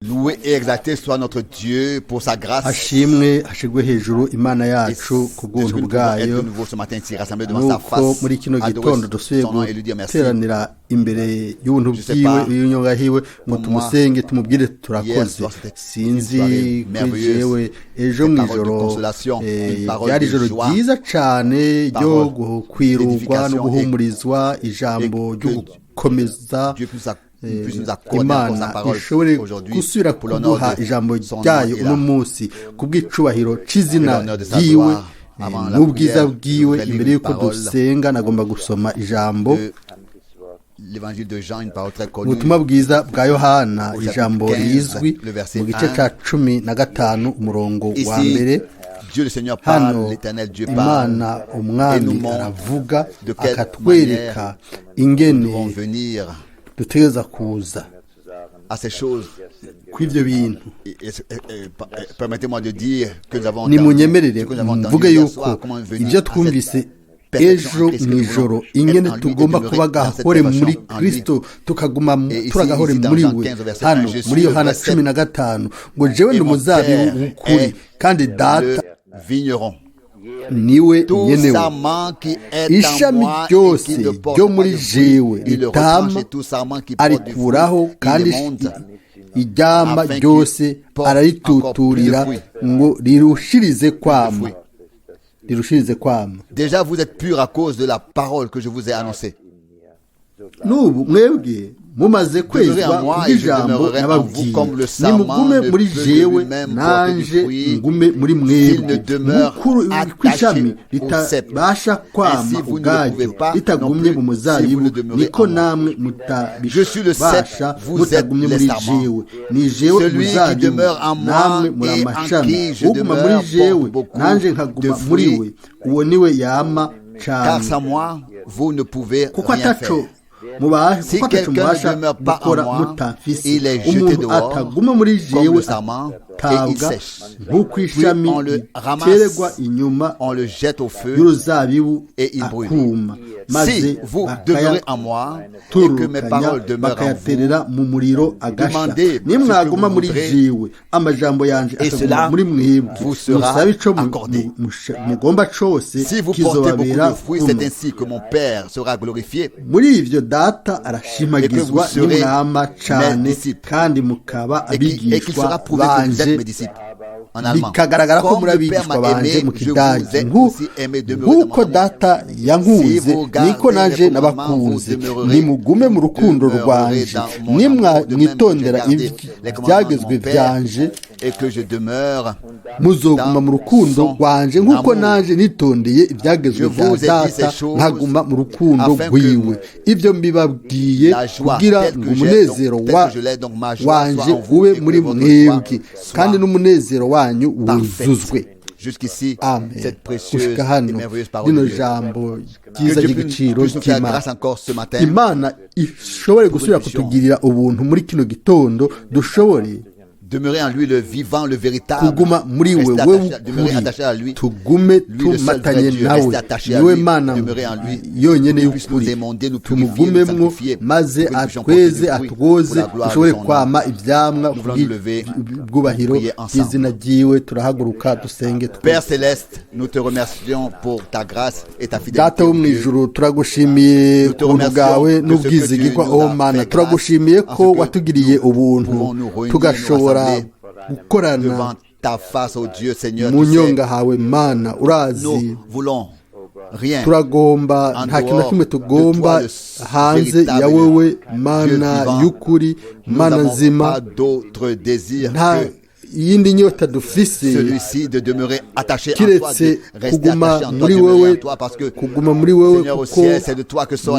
Loué et exalté soit notre Dieu pour sa grâce. hashimwe hashigwe hejuru imana yacu ku bw'ubuntu bwayo nuko muri kino gitondo dusubiye guteranira imbere y'ubuntu bwiwe y'inyonga hiwe ngo tumusenge tumubwire turakoze. Sinzi kuri jewe ejo mw'ijoro ryari ijoro ryiza cane ryo kwirurwa no guhumurizwa ijambo ryo gukomeza Imana ishobore gusubira kuduha ijambo ryayo uno munsi kubw'icubahiro c'izina ryiwe n'ubwiza bwiwe. Imbere y'uko dusenga nagomba gusoma ijambo ubutumwa bwiza bwa Yohana, ijambo rizwi mu gice ca 15 umurongo wa mbere. Hano Imana umwami aravuga akatwereka ingene dutegereza kuza kw'ivyo bintu. Nimunyemerere mvuge yuko ivyo twumvise ejo mw'ijoro ingene tugomba kuba gahore muri Kristo, tukaguma turagahore muri we. Hano muri Yohana 15 ngo jewe ndi umuzabibu w'ukuri kandi data niwe nyenewe. Ishami ryose ryo muri jewe ritama arikuraho, kandi iryama ryose ararituturira ngo rirushirize kwama. Déjà vous êtes purs à cause de la parole que je vous ai annoncée. Nubu mwebwe mumaze kwezwa kubw'ijambo nababwiye. Nimugume muri jewe nanje ngume muri mwebwe. Mukuru kw'ishami ritabasha kwama ubwaryo ritagumye mu muzabibu, niko namwe mutabasha mutagumye muri jewe. Ni jewe umuzabibu, namwe muri amashami. Uguma muri jewe nanje nkaguma muri we, uwo niwe yama cane. Kuko ataco mubasha gukora mutafise. Umuntu ataguma muri jewe atabwa nk'uko ishami riterwa inyuma y'uruzabibu akuma, maze bakayaturukanya bakayaterera mu muriro agasha. Nimwaguma muri jewe amajambo yanje akaguma muri mwebwe, musabe ico mugomba cose kizobabera muri ivyo. Data arashimagizwa n'umwama cane, kandi mukaba abigishwa banje. Bikagaragara ko muri abigishwa banje mu kidagi. Nk'uko data yankunze niko nanje nabakunze. Nimugume mu rukundo rwanje, nimwitondera ivyagezwe vyanje muzoguma mu rukundo rwanje, nk'uko nanje nitondeye ivyagezwe vya data nkaguma mu rukundo rwiwe. Ivyo mbibabwiye kugira ngo umunezero wanje ube muri mwebwe, kandi n'umunezero wanyu wuzuzwe. Amen. Gushika hano rino jambo ryiza ry'igiciro cy'Imana. Imana ishobore gusubira kutugirira ubuntu muri kino gitondo, dushobore demeurer en lui le vivant, le véritable. Kuguma muri we w'ukuri, tugume tumatanye nawe. Niwe Mana yonyene y'ukuri, tumugumemwo maze atweze atwoze, dushobore kwama ivyamwa bw'ubahiro bw'izina ryiwe. Turahaguruka dusenge. Père Céleste, nous te remercions pour ta grâce et ta fidélité. Data wo mw'ijuru, turagushimiye ubuntu bwawe n'ubwizigirwa. O Mana, turagushimiye ko watugiriye ubuntu tugashobora gukorana mu nyonga hawe. Mana, urazi turagomba, nta kintu na kimwe tugomba hanze ya wewe Mana y'ukuri, Mana nzima. Nta yindi nyota dufise kiretse kuguma muri wewe, kuguma muri wewe, kuko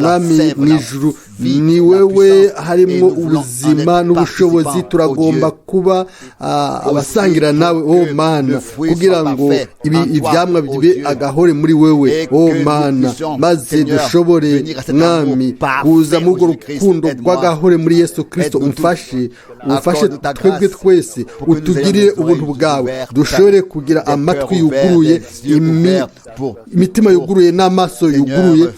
mwami mw'ijuru ni wewe harimwo ubuzima n'ubushobozi. Turagomba kuba abasangira nawe o Mana, kugira ngo ivyamwa bibe agahore muri wewe o Mana, maze dushobore mwami kuza mu rwo rukundo rw'agahore muri Yesu Kristo. umfashe twebwe twese, utugirire ubuntu bwawe, dushobore kugira amatwi yuguruye, imitima yuguruye n'amaso yuguruye,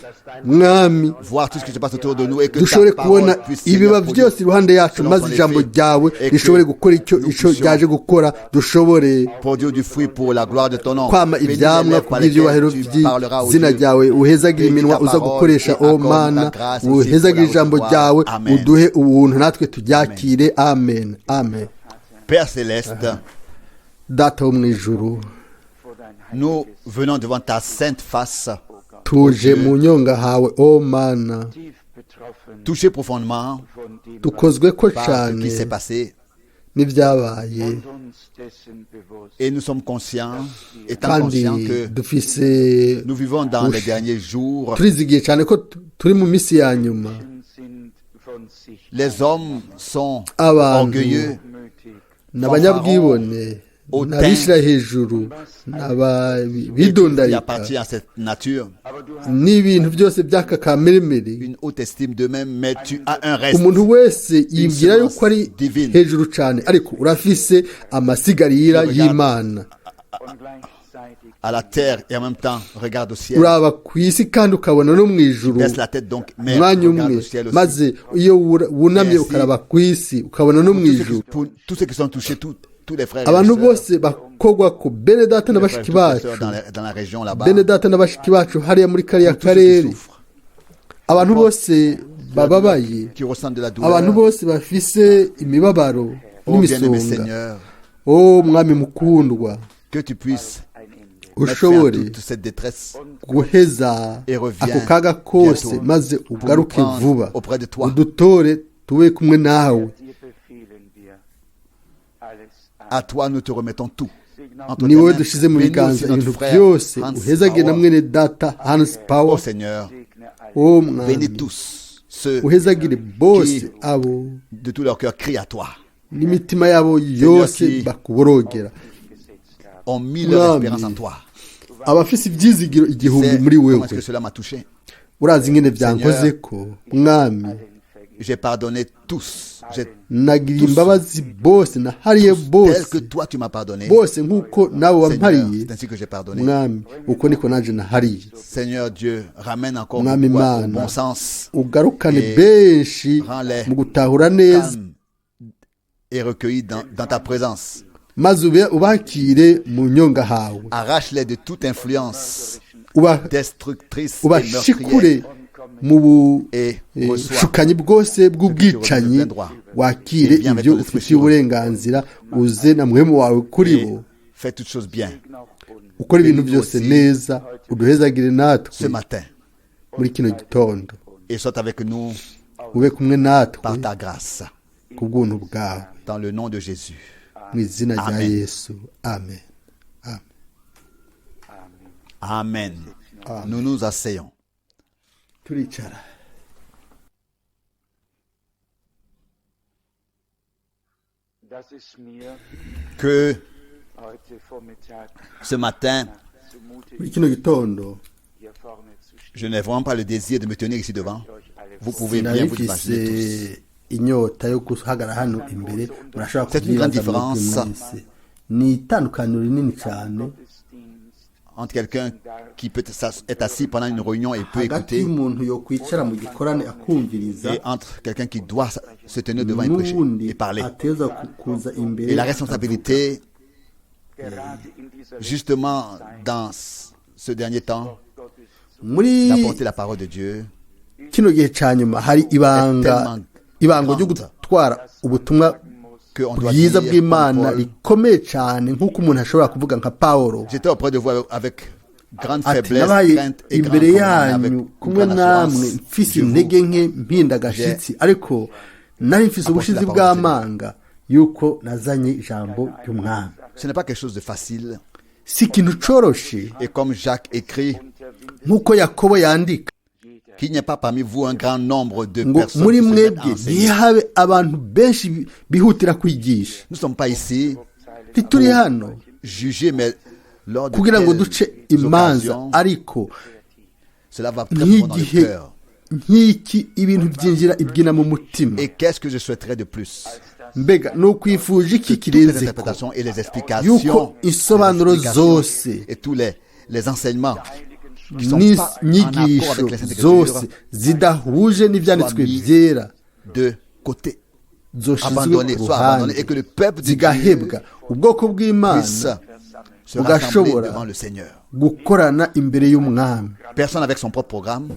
mwami voir tout ce qui se passe autour de nous et que dushobore ta parole kubona puisse ibiba Seigneur, byose iruhande yacu selon maze son ijambo effet, ryawe et rishobore que gukora icyo nous icyo puissions ryaje gukora dushobore produire du fruit pour la gloire de ton nom. kwama Bénis les ibyamwa lèvres par kubw'ibyubahiro lesquelles tu parleras aux by'izina dieux. ryawe uhezagire Bénis iminwa ta uza parole gukoresha et o accorde mana ta grâce aussi uhezagire pour la ijambo recevoir. ryawe Amen. uduhe ubuntu natwe turyakire amen amen Père céleste, data wo mu ijuru nous venons devant ta sainte face, tuje mu nyonga hawe o mana touchés profondément dukozwe ko par ce cyane qui s'est passé. n'ibyabaye Et nous sommes conscients, étant kandi conscients que dufise nous vivons dans les derniers jours. turizigiye cyane ko turi mu minsi ya nyuma Les hommes sont abantu orgueilleux, n'abanyabwibone n'abishyira hejuru qui bidondarika appartient à cette nature, n'ibintu byose by'aka kameremere une haute estime d'eux-mêmes, mais tu as un reste. umuntu wese yibwira yuko ari hejuru cyane ariko urafise amasigarira y'imana À la terre et en même temps regarde au ciel. uraba ku isi kandi ukabona no mu ijuru Baisse la tête donc, mais umwanya regarde umwe au ciel aussi. maze iyo wunamye Ainsi, ukaraba ku isi ukabona no mu ijuru Pour tous ceux qui sont touchés, tous les frères et abantu les sœurs, bose bakogwa ko bene data na les frères bashiki et toutes les bacu sœurs dans la région là-bas, bene data na bashiki bacu hariya muri kariya tous ceux qui karere souffrent, abantu bose bababaye qui ressentent de la abantu douleur. bose bafise imibabaro Oh bien-aimé n'imisonga Seigneur, o mwami mukundwa que tu puisses mettre fin à ushobore toute cette détresse guheza et reviens ako kaga kose bientôt maze pour nous ugaruke prendre vuba auprès de toi. udutore tube kumwe nawe À toi nous te remettons tout. Entre ni tes wowe mains, dushize mu bénis biganza aussi notre ibintu frère byose Hans uhezage na Power. mwene data Hans Oh Power Seigneur, o bénis mwami tous ceux uhezagire bose qui abo de tout leur cœur crient à toi, n'imitima yabo yose qui- bakuborogera ont mis leur Mwami. espérance en toi. abafise ibyizigiro igihumbi C'est muri comment wewe est-ce que cela m'a touché. urazi ingene byankoze ko mwami J'ai pardonné tous. nagiriye imbabazi bose nahariye Tel bose que toi tu m'as pardonné. bose nk'uko nawe Seigneur, wampariye c'est ainsi que j'ai pardonné. mwami uko niko naje nahariye Seigneur Dieu, ramène encore Mwami beaucoup au Imana, bon sens, ugarukane Et benshi rends-les mu gutahura neza calme et recueillis dans ta présence. maze ubakire mu nyonga hawe Arrache-les de toute influence destructrice et ubashikure meurtrière mu et reçois bushukanyi bwose bw'ubwicanyi wakire ibyo ufitiye uburenganzira uze na muhemu wawe kuri et bo fais toutes choses bien. ukora ibintu byose neza uduhezagire Ce natwe matin muri kino gitondo et sois avec nous ube kumwe natwe par ta grâce. ku bw'ubuntu bwawe Dans le nom de Jésus. mu izina rya Amen. yesu amen Amen. Nous nous asseyons. turicara Que ce matin, muri kino gitondo je n'ai vraiment pas le désir de me tenir ici devant. Vous pouvez bien sinari vous imaginer mfise inyota yo guhagarara hano imbere murashobora C'est une grande kubyibaza muri différence. mwese ni itandukaniro rinini cyane entre quelqu'un qui peut être assis pendant une réunion et peut hagati écouter y'umuntu yo kwicara mu gikorane akumviriza et entre quelqu'un qui doit se tenir devant et prêcher n'ubundi et parler. ateza kuza imbere Et la responsabilité, justement, dans ce dernier temps, muri d'apporter la parole de Dieu, kino gihe cya nyuma hari ibango ryo gutwara ubutumwa qu'on doit bwiza dire bw'imana comme Paul. rikomeye cyane nk'uko umuntu ashobora kuvuga nka pawulo J'étais auprès de vous avec grande ati faiblesse, nabaye crainte et grande imbere communion, avec yanyu une kumwe grande namwe assurance. mfise Je vous intege nke mpinda agashyitsi ariko nari mfise ubushizi la parole de bw'amanga yuko nazanye ijambo ry'umwami Ce n'est pas quelque chose de facile. si ikintu coroshe Et comme Jacques écrit, nk'uko yakobo yandika qu'il n'y ait pas parmi vous un grand nombre de ngo personnes muri qui se mettent à mwebwe enseigner. ntihabe abantu benshi bihutira kwigisha Nous ne sommes pas ici ntituri hano juger, mais lors de kugira ngo duce quelles imanza occasions, ariko cela va très profond dans le nk'igihe cœur. nk'iki ibintu byinjira ibyina mu mutima Et qu'est-ce que je souhaiterais de plus? mbega ni ukwifuje iki Toutes les kirenze ko interprétations et les yuko explications, insobanuro les explications zose et tous les enseignements n'inyigisho zose zidahuje n'ibyanditswe byera de côté, zoshizwe abandonné, ku soit abandonné, ruhande et que le peuple de zigahebwa ubwoko Dieu bw'imana puisse se bugashobora rassembler devant le Seigneur. gukorana imbere y'umwami Personne avec son propre programme,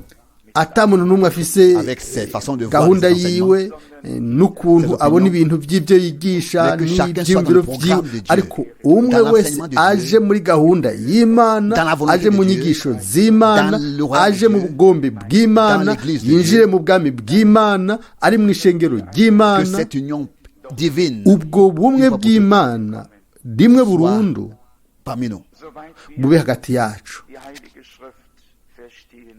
atamuntu n'umwe afise avec ses façons de voir, gahunda ses enseignements, yiwe n'ukuntu abona ibintu by'ibyo yigisha Mais que chacun soit n'ibyiyumviro dans le byiwe programme de Dieu, ariko umwe dans wese l'enseignement de Dieu, aje muri gahunda y'imana dans la volonté aje mu de Dieu, nyigisho z'imana dans l'oral de aje mu Dieu, bugombe bw'imana dans l'église de yinjire Dieu, mu bwami bw'imana ari mu ishengero que ry'imana cette union divine ubwo bumwe une fois pour bw'imana rimwe burundu parmi nous. bube hagati yacu die Heilige Schrift verstehen.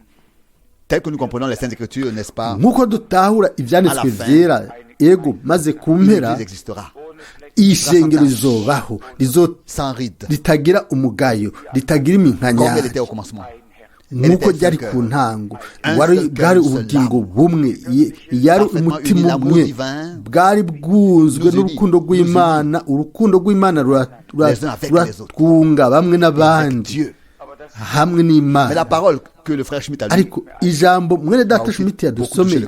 Tel que nous comprenons les Saintes Écritures, n'est-ce pas? nk'uko dutahura ibyanditswe À la fin, byera ego maze ku Une mpera église existera iyi shengero rizobaho sans ride, ritagira umugayo ritagira comme iminkanyari elle était au commencement. nk'uko ryari ku ntango bwari ubugingo bumwe yari umutima umwe bwari bwuzwe n'urukundo rw'imana urukundo rw'imana ruratwunga bamwe n'abandi hamwe Mais n'imana la parole que le frère Schmitt a dit, ariko ijambo mwene data Schmitt yadusomeye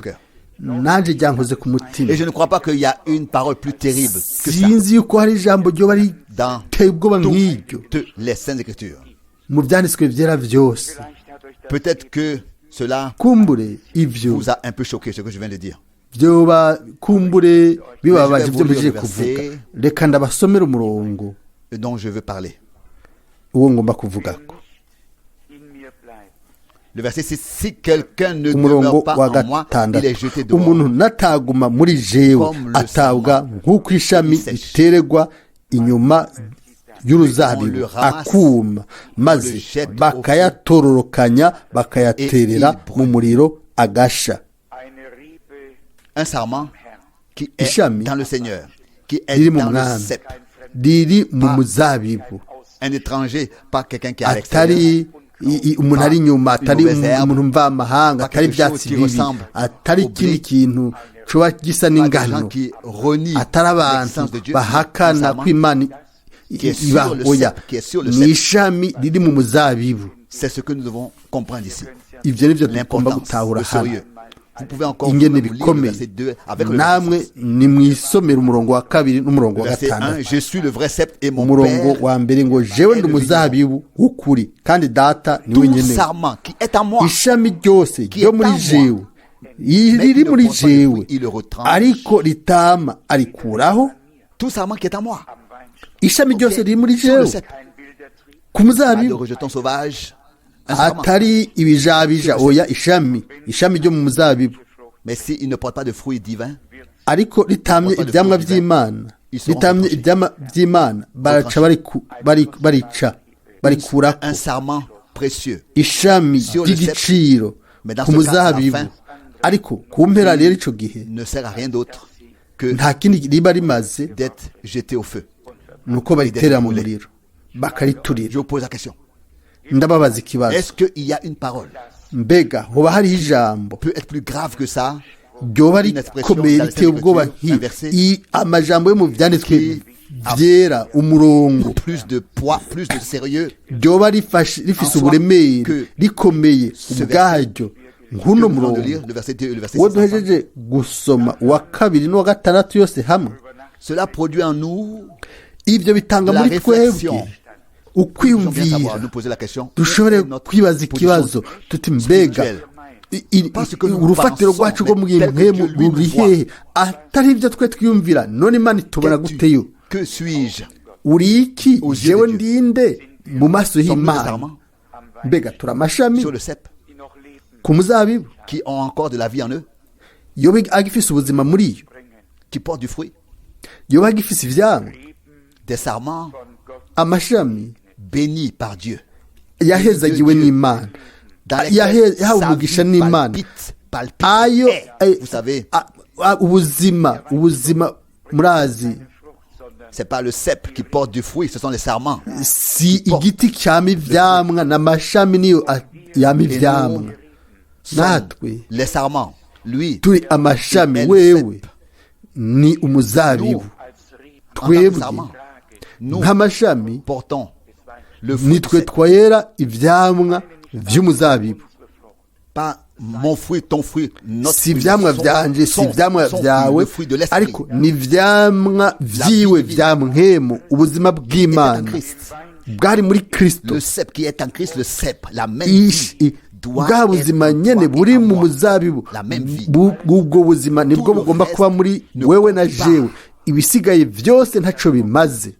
nanjye ryankoze ku mutima et je ne crois pas qu'il y a une parole plus terrible que ça sinzi yuko hari ijambo ryoba dans riteye ubwoba nk'iryo toutes les Saintes Écritures. mu byanditswe byera byose Peut-être que cela kumbure ibyo vous a un peu choqué, ce que je viens de dire. byoba kumbure bibabaje ibyo mbijije Mais je vais vous kuvuga lire le reka ndabasomera umurongo dont je veux parler. uwo ngomba kuvuga ko In mir bleibt. Le verset 6, si quelqu'un ne umurongo demeure pas wa en moi, il gatandatu est jeté dehors. umuntu nataguma muri jewe Comme le atabwa sarment nk'uko ishami qui sèche. riteregwa inyuma y'uruzabibu On le ramasse, akuma maze on le jette au bakayatororokanya bakayaterera Et il brûle. mu muriro agasha Eine Rebe Un sarment qui est Ishami dans le Seigneur, qui est riri mu dans le mwami cep. riri mu muzabibu Un étranger, pas quelqu'un qui est à l'extérieur. atari umuntu ari inyuma atari mauvaise herbe, umuntu mvamahanga pas atari quelque chose ibyatsi qui bibi ressemble atari au ikindi blé, kintu coba gisa Pas des gens n'ingano qui renient atari abantu l'existence de Dieu. bahakana Un sarment ko imana qui est sur ibaho le oya cep, qui est sur le ni cep. ishami riri mu muzabibu C'est ce que nous devons comprendre ici. ibyo ni byo tugomba L'importance, gutahura le hano sérieux. Vous pouvez encore ingene vous-même lire le bikomeye verset 2 avec le namwe verset 6. ni mwisomera umurongo wa kabiri n'umurongo wa Verset 1, gatandatu je suis le vrai cep et mon umurongo père wa mbere ngo jewe ndi umuzabibu w'ukuri kandi data ni tout wenyine sarment qui est en moi. ishami ryose Qui ryo est muri en moi. jewe Mais riri il ne muri porte pas de jewe fruit, il le retranche. ariko ritama arikuraho Tout sarment qui est en moi. ishami ryose riri muri Sur le jewe cep. ku Pas de muzabibu rejetons sauvages. Un sarment. atari ibijabija oya ishami ryo mu muzabibu Mais s'il ne porte pas de fruits divins, ariko ritamye ibyamwa by'imana ritamye ibyamwa by'imana baraca barikurako un sarment précieux. ishami ry'igiciro ku muzabibu ariko ku mpera rero icyo gihe Ne sert à rien d'autre que nta kindi riba rimaze d'être jeté au feu. ni uko bariterera mu muriro bakariturira Je vous pose la question. ndababaza ikibazo Est-ce qu'il y a une parole mbega hoba hariho ijambo peut être plus grave que ça? ryoba rikomeye riteye ubwoba nk'iyi amajambo yo mu byanditswe byera umurongo Plus de poids, plus de sérieux ryoba rifise uburemere rikomeye ubwaryo nk'uno que nous venons de murongo lire, le verset 2 et le verset uwo 6 ensemble. duhejeje gusoma uwa kabiri n'uwa gatandatu yose hamwe Cela produit en nous ibyo bitanga de la muri twebwe réflexion. Nous devons bien ukwiyumvira savoir, nous poser la question. dushobore quelle est notre kwibaza ikibazo position tuti mbega spirituelle? Parce que nous urufatiro pensons, rwacu rwo mu mais tel que gihe Dieu lui ruri nous voit. hehe atari ibyo twe twiyumvira none imana itubona Qu'es-tu? guteyo Que suis-je? uri iki Aux yeux jewe de Dieu. ndinde mu maso Sommes-nous des y'imana sarments mbega turi amashami sur le cep die noch leben, ku muzabibu qui ont encore de la vie en eux, yoba agifise ubuzima muri yo qui portent du fruit, yoba agifise ivyamwa des sarments amashami bénis par Dieu. yahezagiwe n'imana Dans lesquels yahawe sa umugisha vie n'imana palpite, ayo vous savez, ubuzima murazi c'est pas le cep qui porte du fruit, ce sont les sarments. si igiti cyama ivyamwa n'amashami niyo yama ivyamwa natwe Les sarments, lui, turi amashami elle wewe ni umuzabibu en tant que twebwe sarments, nous nk'amashami portons le fruit du nitwe cep. twera ivyamwa vy'umuzabibu. Pas mon fruit, ton fruit, notre Si fruit. ivyamwa vyanje, si ivyamwa vyawe, ariko ni ivyamwa vyiwe vya mpwemu, ubuzima bw'Imana bwari muri Kristo. Le cep qui est en Christ, le cep, la même vie. Bwa buzima nyene buri mu muzabibu, ubwo buzima nibwo bugomba kuba muri wewe na jewe. Ibisigaye vyose ntaco bimaze,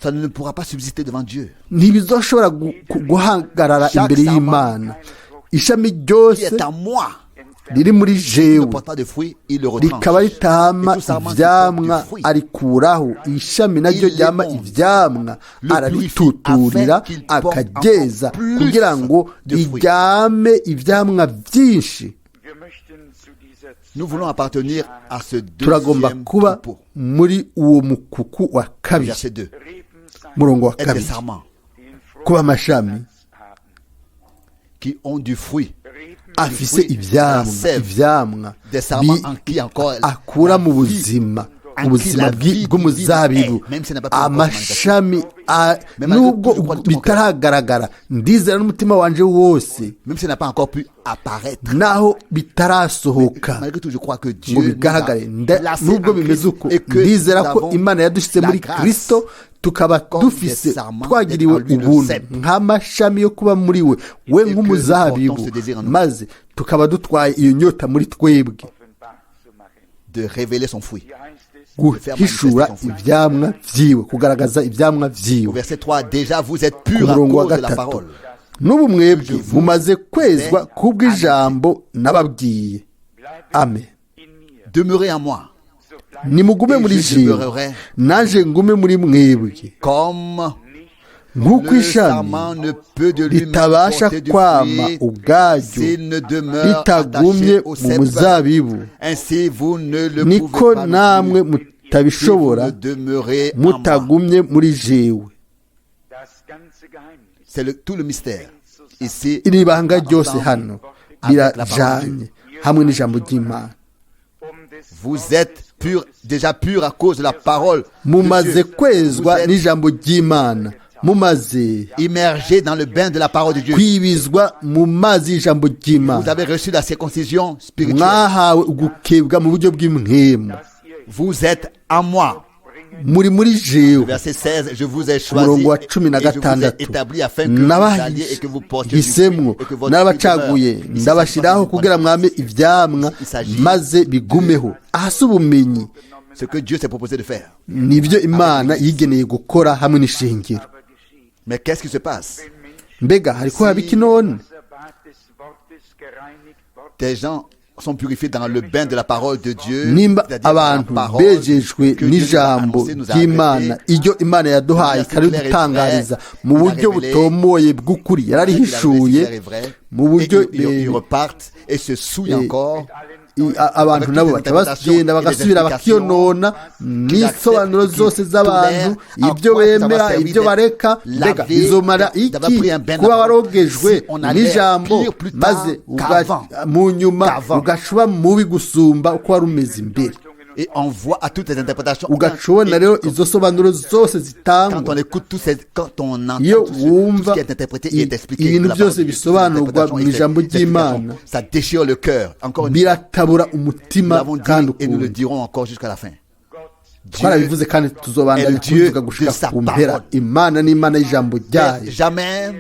Ça ne pourra pas subsister devant Dieu. ntibizoshobora guhagarara imbere y'Imana. Ishami Qui ryose est en moi, riri muri ne jewe porte pas de fruits, il le retranche. rikaba ritama Et tout sarment qui ivyamwa porte du fruit, arikuraho, ishami naryo Il ryama l'émonde, ivyamwa le ararituturira, purifie, afin qu'il porte akageza encore plus kugira ngo de fruits. riryame ivyamwa vyinshi. Wir möchten zu dieser Nous voulons appartenir à ce Turagomba deuxième kuba troupeau. muri uwo mukuku wa kabiri, Verset 2. Reben sein, murongo wa Être des kabiri, sarments die in kuba frohem amashami haben. qui ont du fruit. Reben afise ivyamwa Des sarments en qui encore akura mu la vie, buzima, en ubuzima qui la vie bw'umuzabibu. divine est, même si elle n'a pas pu encore Amashami Mais malgré nubwo tout, je crois de tout mon bitaragaragara, ndizera n'umutima wanje wose, Même s'il n'a pas encore pu apparaître. naho bitarasohoka Malgré tout, je crois que ngo Dieu nous a bigaragare, placés nubwo en bimeze Christ uko, et que ndizera nous ko avons Imana yadushyize la muri grâce Kristo, tukaba comme dufise des sarments twagiriwe d'être en lui le ubuntu cep. nk'amashami yo kuba muri we que nous nk'umuzabibu, portons ce désir en nous. maze tukaba dutwaye iyo nyota muri twebwe offenbar zu machen. de révéler son fruit. Hier heißt es, guhishura ivyamwa vyiwe, kugaragaza ivyamwa Au vyiwe. verset 3, déjà vous êtes Ku purs à murongo wa cause de la gatatu, parole. n'ubu mwebwe mumaze kwezwa kubw'ijambo nababwiye. Amen. in mir, Demeurez en moi, so bleibt Nimugume muri et je jewe, demeurerai naje ngume muri mwebwe. comme Nk'uko le ishami sarment ne peut de lui-même ritabasha porter du kwama fruit ubwaryo s'il ne demeure ritagumye attaché au mu cep. muzabibu, Ainsi vous ne le niko pouvez pas namwe non plus si vous mutabishobora ne demeurez en moi. mutagumye muri jewe. das ganze Geheimnis. C'est tout le mystère. Ici, Iri banga ryose hano avec la parole de birajanye Dieu. hamwe n'ijambo ry'Imana. Des Vous êtes purs, déjà purs à cause de la parole de Mumaze Dieu. kwezwa Vous êtes n'ijambo ry'Imana, mumaze immergés dans le bain de la parole de Dieu. kwibizwa mu mazi y'ijambo Vous ry'Imana, avez reçu la circoncision spirituelle. mwahawe ugukebwa mu buryo bw'imhemu. Vous êtes en moi. Muri muri jewe. Verset 16, je vous ai choisi Umurongo wa cumi na et je vous ai gatandatu, établi afin que vous alliez et que vous portiez du fruit nabahisemwo et que votre fruit n'abacaguye demeure. ndabashiraho kugira mwame ivyamwa maze bigumeho. Ahasi ubumenyi Ce que Dieu s'est proposé de faire. nivyo Imana yigeneye gukora hamwe n'ishingiro. Mais qu'est-ce qui se passe? Mbega hariko haba iki none? Bad des Wortes gereinigt worden. Des gens sont purifiés dans le bain de la parole de Dieu. Nimba c'est-à-dire dans la abantu parole bejejwe que Dieu nous a n'ijambo annoncé, nous a ry'Imana, révélé. iryo Imana yaduhaye kandi dutangariza mu buryo butomoye bw'ukuri, yararihishuye mu buryo ils repartent et se souillent encore. abantu nabo baca bagenda bagasubira bakiyonona n'isobanuro zose z'abantu, ibyo bemera ibyo bareka. Mbega bizomara iki kuba warogejwe n'ijambo maze mu nyuma ugashuba mubi gusumba uko wari umeze imbere? Et on voit à toutes les interprétations. Ugacubona rero izo sobanuro zose Quand zitangwa, on écoute quand on entend iyo tout ce wumva qui est interprété et est expliqué, ibintu de la parole byose de Dieu, bisobanurwa toutes les mu ijambo interprétations, ry'Imana, ça déchire le cœur. Encore une fois, biratabura nous umutima l'avons kandi dit et nous le ukuntu. dirons encore jusqu'à la fin. Twarabivuze kandi tuzobandanya est Dieu kubivuga gushika de sa ku mpera. parole. Imana ni Imana y'ijambo ryayo. Mais jamais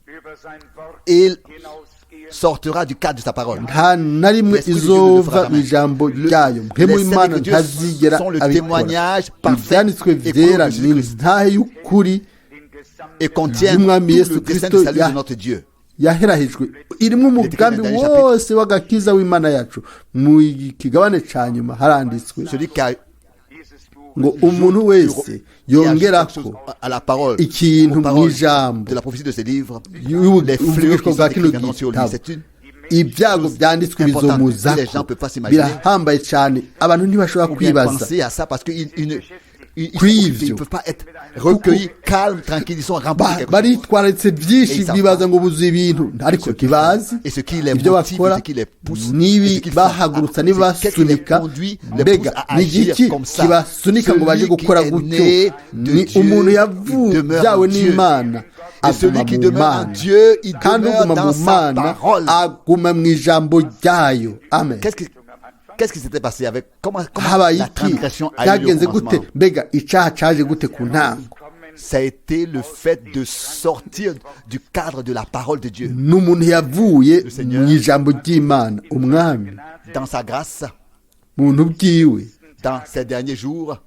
Über sein Wort il hinausgehen. sortira du cadre de sa parole. nta na rimwe L'Esprit de Dieu ne le izova fera mu jamais. ijambo ryayo. Mpemu Les Imana scènes de Dieu ntazigera sont le abikora. témoignage parfait Ibyanditswe et vyera prouve ni Jésus-Christ. ntahe y'ukuri Et contiennent y'umwami tout Yesu le dessein Kristo du salut ya- de notre Dieu. yaherahejwe, irimo umugambi Daniel wose w'agakiza w'Imana yacu. Mu kigabane ca nyuma haranditswe Celui qui a Dieses Buch ngo umuntu wese yongerako à la parole, ikintu aux mu paroles ijambo de la prophétie de ce livre, y'ubu- les fleurs ubuvugishwa qui bwa sont kino écrites sur lui, gitabo. c'est une ibyago byanditswe Important. Les gens bizomuzako, peuvent pas s'imaginer. birahambaye cyane, abantu ntibashobora ou bien kwibaza penser à ça parce qu'ils ne Kw'ivyo. peuvent pas être recueillis, calmes, tranquilles, ils sont remplis de quelque chose. baritwararitse byinshi bibaza ngo buzuye ibintu ariko ntibazi Et ce qui les ibyo motive, bakora ce qui les pousse, nibi et ce qu'ils font, bahagurutsa qu'est-ce qui les nibasunika. conduit, les Mbega pousse à ni agir igiki comme ça. kibasunika ngo baje Celui gukora qui est gutyo? né de Ni Dieu, umuntu il demeure yavyawe en Dieu. n'Imana, aguma mu mana kandi uguma mu mana aguma mu ijambo ryayo. Amen. Qu'est-ce qui s'était passé avec comment habaye la iki transgression a eu lieu au byagenze gute commencement? mbega icyaha cyaje gute ku ntango? Ça a été le fait de sortir du cadre de la parole de Dieu. n'umuntu yavuye mu ijambo ry'Imana. Umwami Dans sa grâce, muntu bwiwe dans ces derniers jours,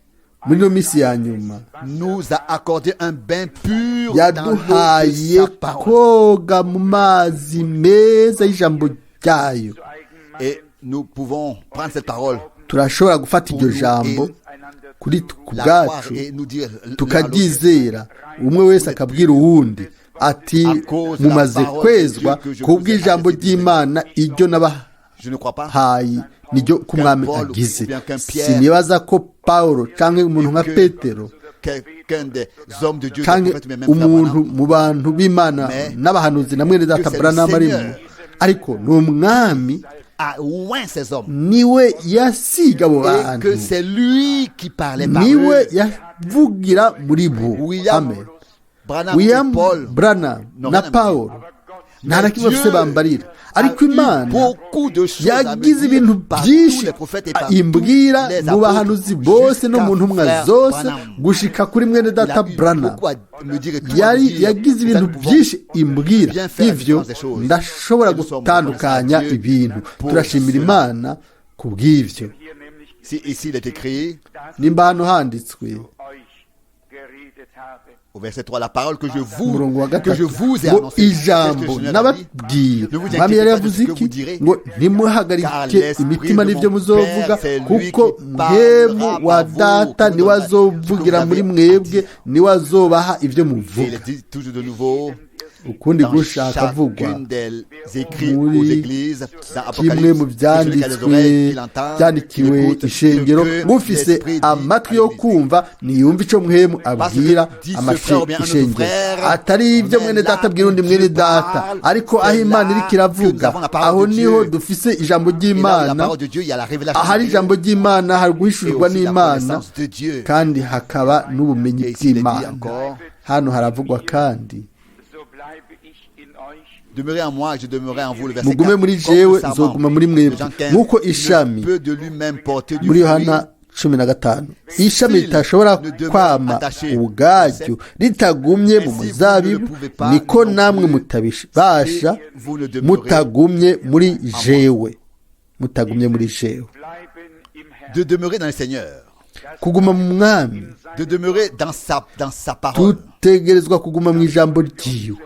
muri ino minsi ya nyuma nous a accordé un bain pur dans l'eau de yaduhaye sa parole. koga mu mazi meza y'ijambo ryayo. Et nous pouvons prendre cette parole, turashobora gufata iryo jambo kuri ku bwacu tukaryizera, umwe wese akabwira uwundi ati mumaze kwezwa kubw'ijambo ry'Imana iryo nabahaye niryo ku mwami agize. Sinibaza ko Pawulo cyangwa umuntu nka Petero cyangwa umuntu mu bantu b'Imana n'abahanuzi na mwene data Branham arimo, ariko ni umwami niwe yasiga abo bantu, niwe yavugira muri bo. Amen. William Branham na Paul nta na kimwe bafite bambarira, ariko Imana yagize ibintu byinshi imbwira mu bahanuzi bose no mu ntumwa zose gushika kuri mwene data Branham. Yagize ibintu byinshi imbwira, ivyo ndashobora gutandukanya ibintu. Turashimira Imana ku bw'ivyo. Nimba hano handitswe au verset 3, la parole que je vous ai ngo annoncée. ijambo nababwiye. Mwami yari yavuze iki? Ngo ntimuhagarike imitima n'ibyo muzovuga, kuko mpemu wa data niwe azovugira muri mwebwe, niwe azobaha ibyo muvuga. Ukundi gushaka avugwa muri kimwe mu byandikiwe ishengero, mufise amatwi yo kumva niyumva ico mpemu abwira ishengero, atari ibyo mwene data abwira undi mwene data. Ariko aho Imana iriko iravuga, aho niho dufise ijambo ry'Imana. Ahari ijambo ry'Imana hari guhishurirwa n'Imana, kandi hakaba n'ubumenyi bw'Imana. Hano haravugwa kandi demeurez en moi, je demeurerai en vous. Le verset mugume muri jewe nzoguma muri mwebwe, nk'uko ishami muri Yohana 15 ishami ritashobora kwama ubwaryo ritagumye mu muzabibu, niko namwe mutabasha mutagumye muri jewe. De demeurer dans le Seigneur, kuguma mu mwami, de demeurer dans sa parole. Tutegerezwa kuguma mu ijambo ryiwe.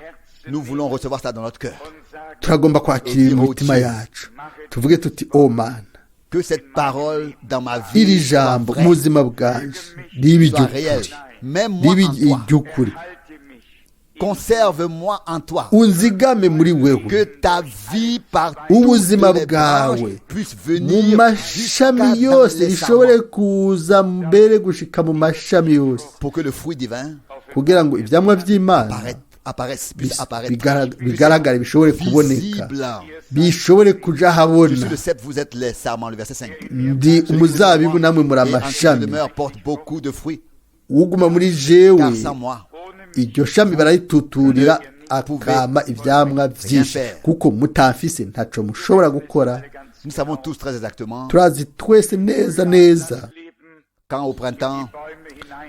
Nous voulons recevoir ça dans notre cœur. Turagomba kwakira mu mitima yacu, tuvuge tuti o Mana, que cette parole dans ma vie, iri jambo mu buzima bwanje ribe iry'ukuri, ribe iry'ukuri. Conserve-moi en toi, unzigame muri wewe, que ta vie par ubuzima bwawe mu mashami yose rishobore kuza mbere gushika mu mashami yose, pour que le fruit divin kugira ngo ivyamwa vy'Imana bigaragare, bishobore kuboneka, bishobore kuja habona. Ndi umuzabibu namwe muri amashami, uguma muri jewe iryo shami barayituturira akama ivyamwa vyinshi, kuko mutafise ntaco mushobora gukora. Turazi twese neza neza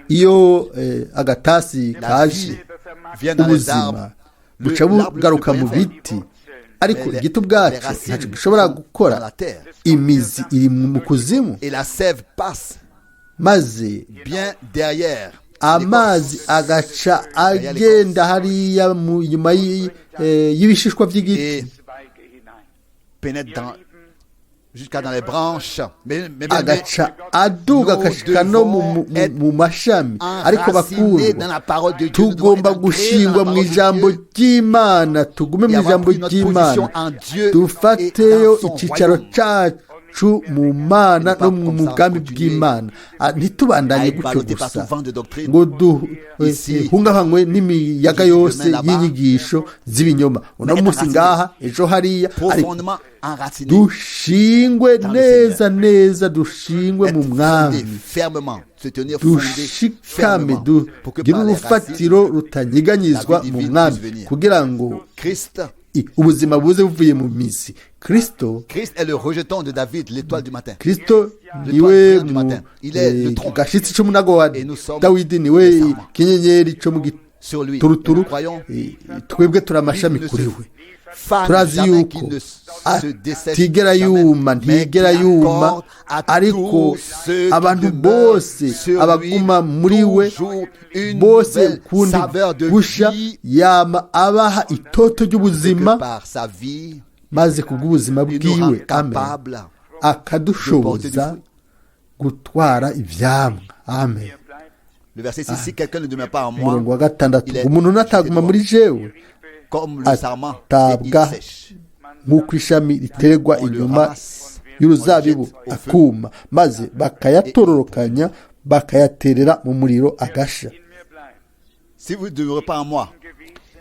iyo agatasi kaje ubuzima buca bugaruka mu biti, ariko igiti ubwacu ntacyo gishobora gukora. Imizi iri mu kuzimu, maze amazi agaca agenda hariya nyuma y'ibishishwa by'igiti jusqu'à dans les branches, agaca aduga akashika no mu mashami. Ariko bakundwa, tugomba gushingwa mu ijambo ry'Imana, tugume mu ijambo ry'Imana, dufateyo icicaro rwacu mu mana no mu mugambi bw'imana. Ntitubandanye gutyo gusa ngo duhungabanywe n'imiyaga yose y'inyigisho z'ibinyoma, uno munsi ngaha ejo hariya, ariko dushingwe neza neza, dushingwe mu mwami, dushikame, tugire urufatiro rutanyeganyizwa mu mwami, kugira ngo ubuzima buze buvuye mu mizi. Kristo est le rejeton de David, l'étoile du matin. Kristo niwe gashitsi c'umunago wa Dawidi, niwe kinyenyeri co mu gituruturu. Twebwe turi amashami kuri we, turazi yuko atigera yuma, ntigera yuma, ariko abantu bose abaguma muri we bose kundi gusha yama abaha itoto ry'ubuzima, maze kubw'ubuzima bwiwe akadushoboza gutwara ivyamwa. Amen. Umurongo wa 6, umuntu nataguma muri jewe atabwa nk'uko ishami riterwa inyuma y'uruzabibu akuma, maze bakayatororokanya bakayaterera mu muriro agasha.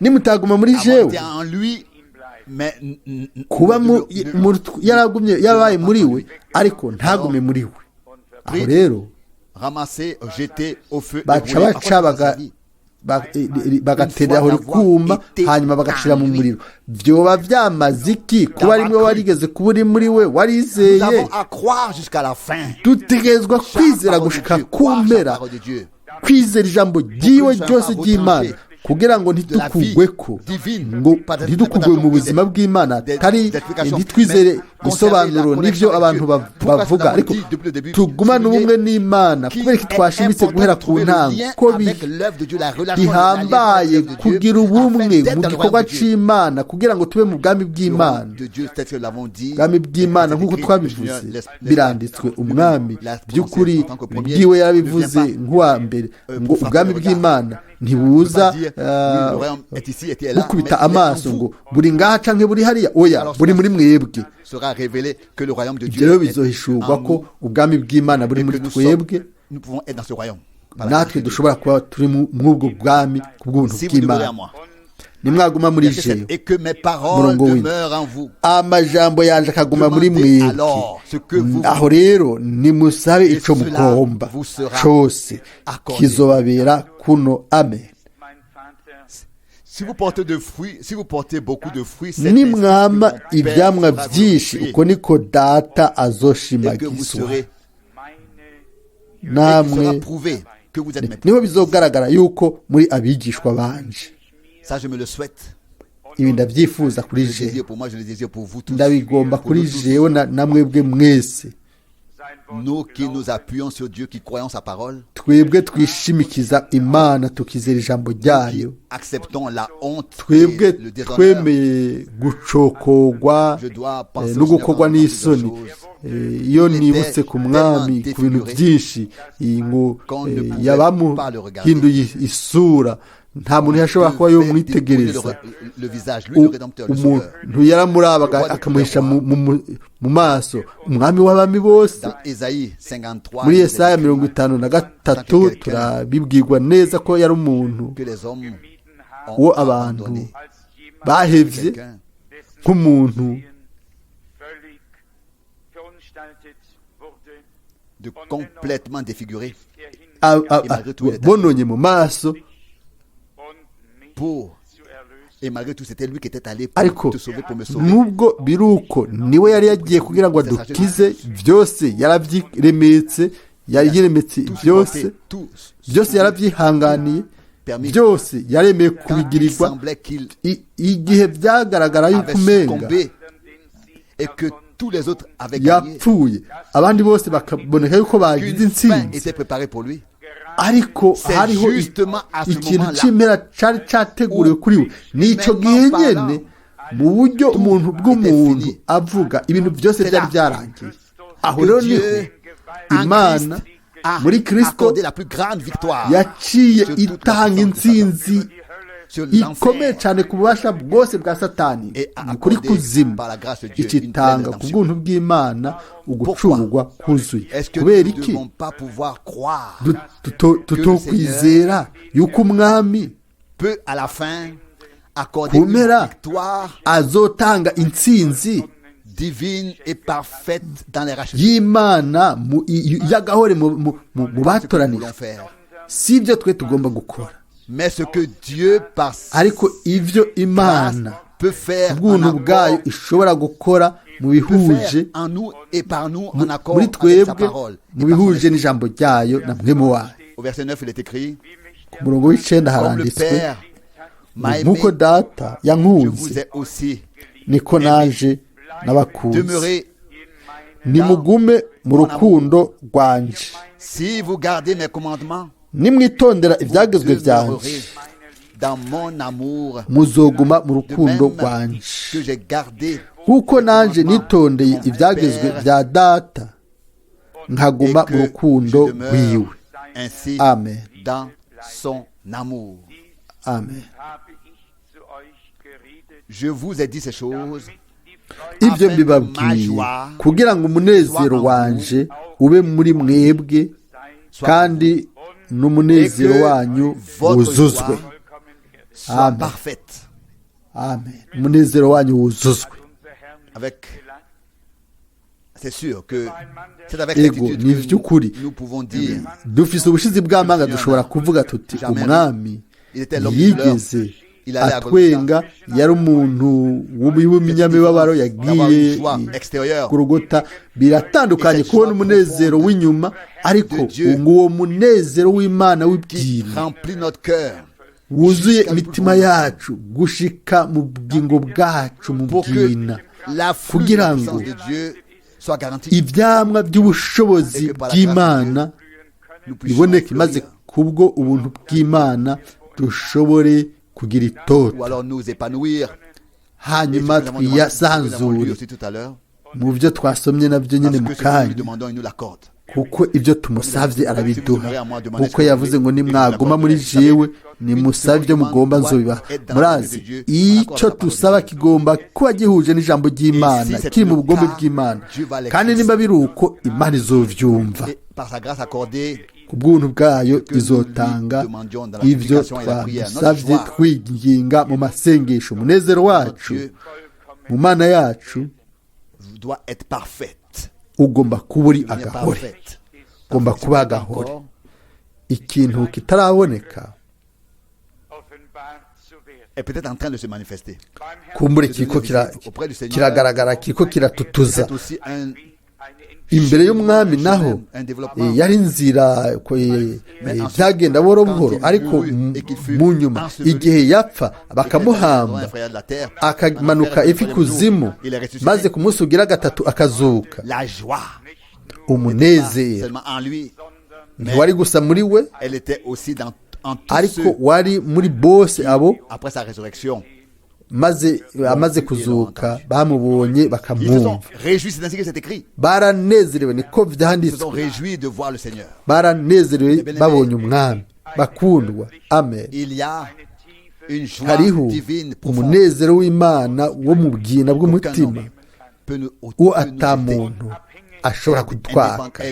Nimutaguma muri jewe, kuba yaragumye yabaye muri we ariko ntagume muri we, aho rero baca bagaterera aho rikuma, hanyuma bagashira mu muriro. Vyoba vyamaze iki kuba rimwe warigeze kuba uri muri we warizeye? Dutegerezwa kwizera gushika ku mpera, kwizera ijambo ryiwe ryose ry'Imana, kugira ngo ntitukugweko, ngo ntidukugwe mu buzima bw'Imana, ntitwizere isobanuro n'ivyo abantu bavuga, ariko tugumane ubumwe n'Imana, kubera ko twashimitse guhera ku ntango ko bihambaye kugira ubumwe mu gikorwa c'Imana, kugira ngo tube mu bwami bw'Imana. Bwami bw'Imana nk'uko twabivuze biranditswe, umwami by'ukuri bwiwe yarabivuze nk'uwa mbere, ngo ubwami bw'Imana ntibuza bukubita amaso ngo buri ngaha canke buri hariya, oya, buri muri mwebwe. Ibyo rero bizohishurwa ko ubwami bw'Imana buri muri twebwe, natwe dushobora kuba turi mw'ubwo bwami kubw'ubuntu bw'Imana. Nimwaguma muri jewe, murongo w'indwi, amajambo yanje akaguma muri mwebwe, aho rero nimusabe ico mugomba cose kizobabera kuno. Amen. Nimwama ivyamwa vyinshi, uko niko Data azoshimagizwa, namwe niho bizogaragara yuko muri abigishwa banje. Ibi ndavyifuza kuri jewe, ndabigomba kuri jewe na mwebwe mwese. Nous qui nous appuyons sur Dieu, qui croyons sa parole, twebwe twishimikiza Imana, tukizera ijambo ryayo, acceptons la honte, twebwe twemeye gucokogwa no gukorwa n'isoni. Iyo nibutse ku mwami ku bintu byinshi, ngo yabamuhinduye isura, nta muntu yashobora kuba yo mwitegereza. Umuntu yaramurabaga akamuhisha mu maso, umwami w'abami bose. Muri Yesaya 53 turabibwirwa neza ko yari umuntu uwo abantu bahevye, nk'umuntu complètement défiguré, bononye mu maso, et malgré tout c'était lui qui était allé pour te sauver, pour me sauver. Nubwo biruko niwe yari yagiye kugira ngo adukize, byose yaravyiremetse, yariyiremetse, byose yaravyihanganiye, byose yaremeye kubigirirwa. Igihe byagaragara yuko umenga yapfuye, abandi bose bakaboneka yuko bagize intsinzi, ariko hariho ikintu cy'impera cyari cyateguriwe kuri we. N'ico gihe nyene, mu buryo umuntu bw'umuntu avuga, ibintu byose byari byarangiye. Aho rero niho Imana muri Kristo yaciye itanga intsinzi ikomeye cyane ku bubasha bwose bwa satani ni kuri kuzimu ikitanga ku bw'ubuntu bw'imana ugucurwa kuzuye kubera iki tutokwizera yuko umwami ku mpera azotanga intsinzi y'imana y'agahore mu batoranijwe si ibyo twe tugomba gukora ariko ibyo imana ubwuntu bwayo ishobora gukora mu bihuje muri twebwe mu bihuje n'ijambo ryayo na mwemu wayo. Ku murongo w'icenda haranditswe nk'uko data yankunze niko naje n'abakunzi, nimugume mu rukundo rwanje, nimwitondera ibyagezwe byanje muzoguma mu rukundo rwanje nk'uko nanje nitondeye ibyagezwe bya data nkaguma mu rukundo rwiwe. Amen. Amen. Ibyo mbibabwiye kugira ngo umunezero wanje ube muri mwebwe kandi n'umunezero wanyu wuzuzwe. Amen. Amen. Umunezero wanyu wuzuzwe. Ego ni iby'ukuri dufise ubushizi bw'amanga dushobora kuvuga tuti umwami yigeze atwenga, yari umuntu w'umunyamibabaro yagiye Golgotha. Biratandukanye kubona umunezero w'inyuma, ariko uwo munezero w'Imana w'ibwira wuzuye imitima yacu gushika mu bugingo bwacu mu bwina, kugira ngo ibyamwa by'ubushobozi bw'Imana biboneke, maze kubwo ubuntu bw'Imana dushobore kugira itoto, hanyuma twiyasanzure mu byo twasomye nabyo nyine mu kanya, kuko ibyo tumusavye arabiduha, kuko yavuze ngo nimwaguma muri jewe nimusavye mugomba nzobibaha. Murazi icyo tusaba kigomba kuba gihuje n'ijambo ry'Imana, kiri mu bugombe bw'Imana, kandi nimba biri uko Imana izovyumva. Ku bw'ubuntu bwayo izotanga ibyo twamusavye twinginga mu masengesho. Umunezero wacu mu Mana yacu ugomba kuba uri agahore, ugomba kuba agahore, ikintu kitaraboneka kumbure kiriko kiragaragara, kiriko kiratutuza imbere y'umwami. Naho yari inzira byagenda buhoro buhoro, ariko mu nyuma igihe yapfa bakamuhamba akamanuka ifi kuzimu, maze ku munsi ugira gatatu akazuka. Umunezero ntiwari gusa muri we, ariko wari muri bose abo maze amaze kuzuka bamubonye bakamwumva, baranezerewe. Niko vyanditswe, baranezerewe babonye umwami bakundwa. Amen. Hariho umunezero w'Imana wo mu bwina bw'umutima uwo ata muntu ashobora kutwaka.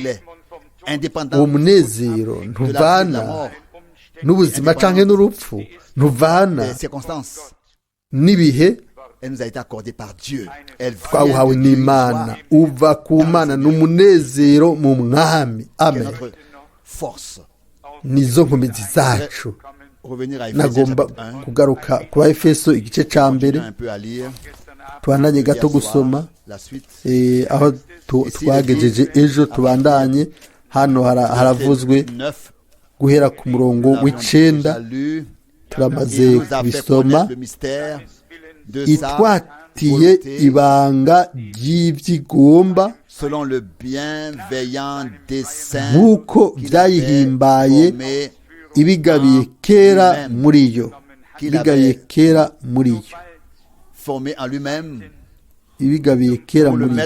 Uwo munezero ntuvana n'ubuzima canke n'urupfu, ntuvana n'ibihe, twawuhawe n'Imana, uva ku Mana, n'umunezero mu mwami. Amen. Nizo nkomezi zacu. Nagomba kugaruka ku Efeso igice ca mbere, tubandanye gato gusoma aho twagejeje ejo, tubandanye hano. Haravuzwe guhera ku murongo w'icenda, turamaze kubisoma. Itwatiye ibanga ry'ivyigomba nk'uko vyayihimbaye, ibigabiye kera muri yo, ibigabiye kera muri yo, ibigabiye kera muri yo.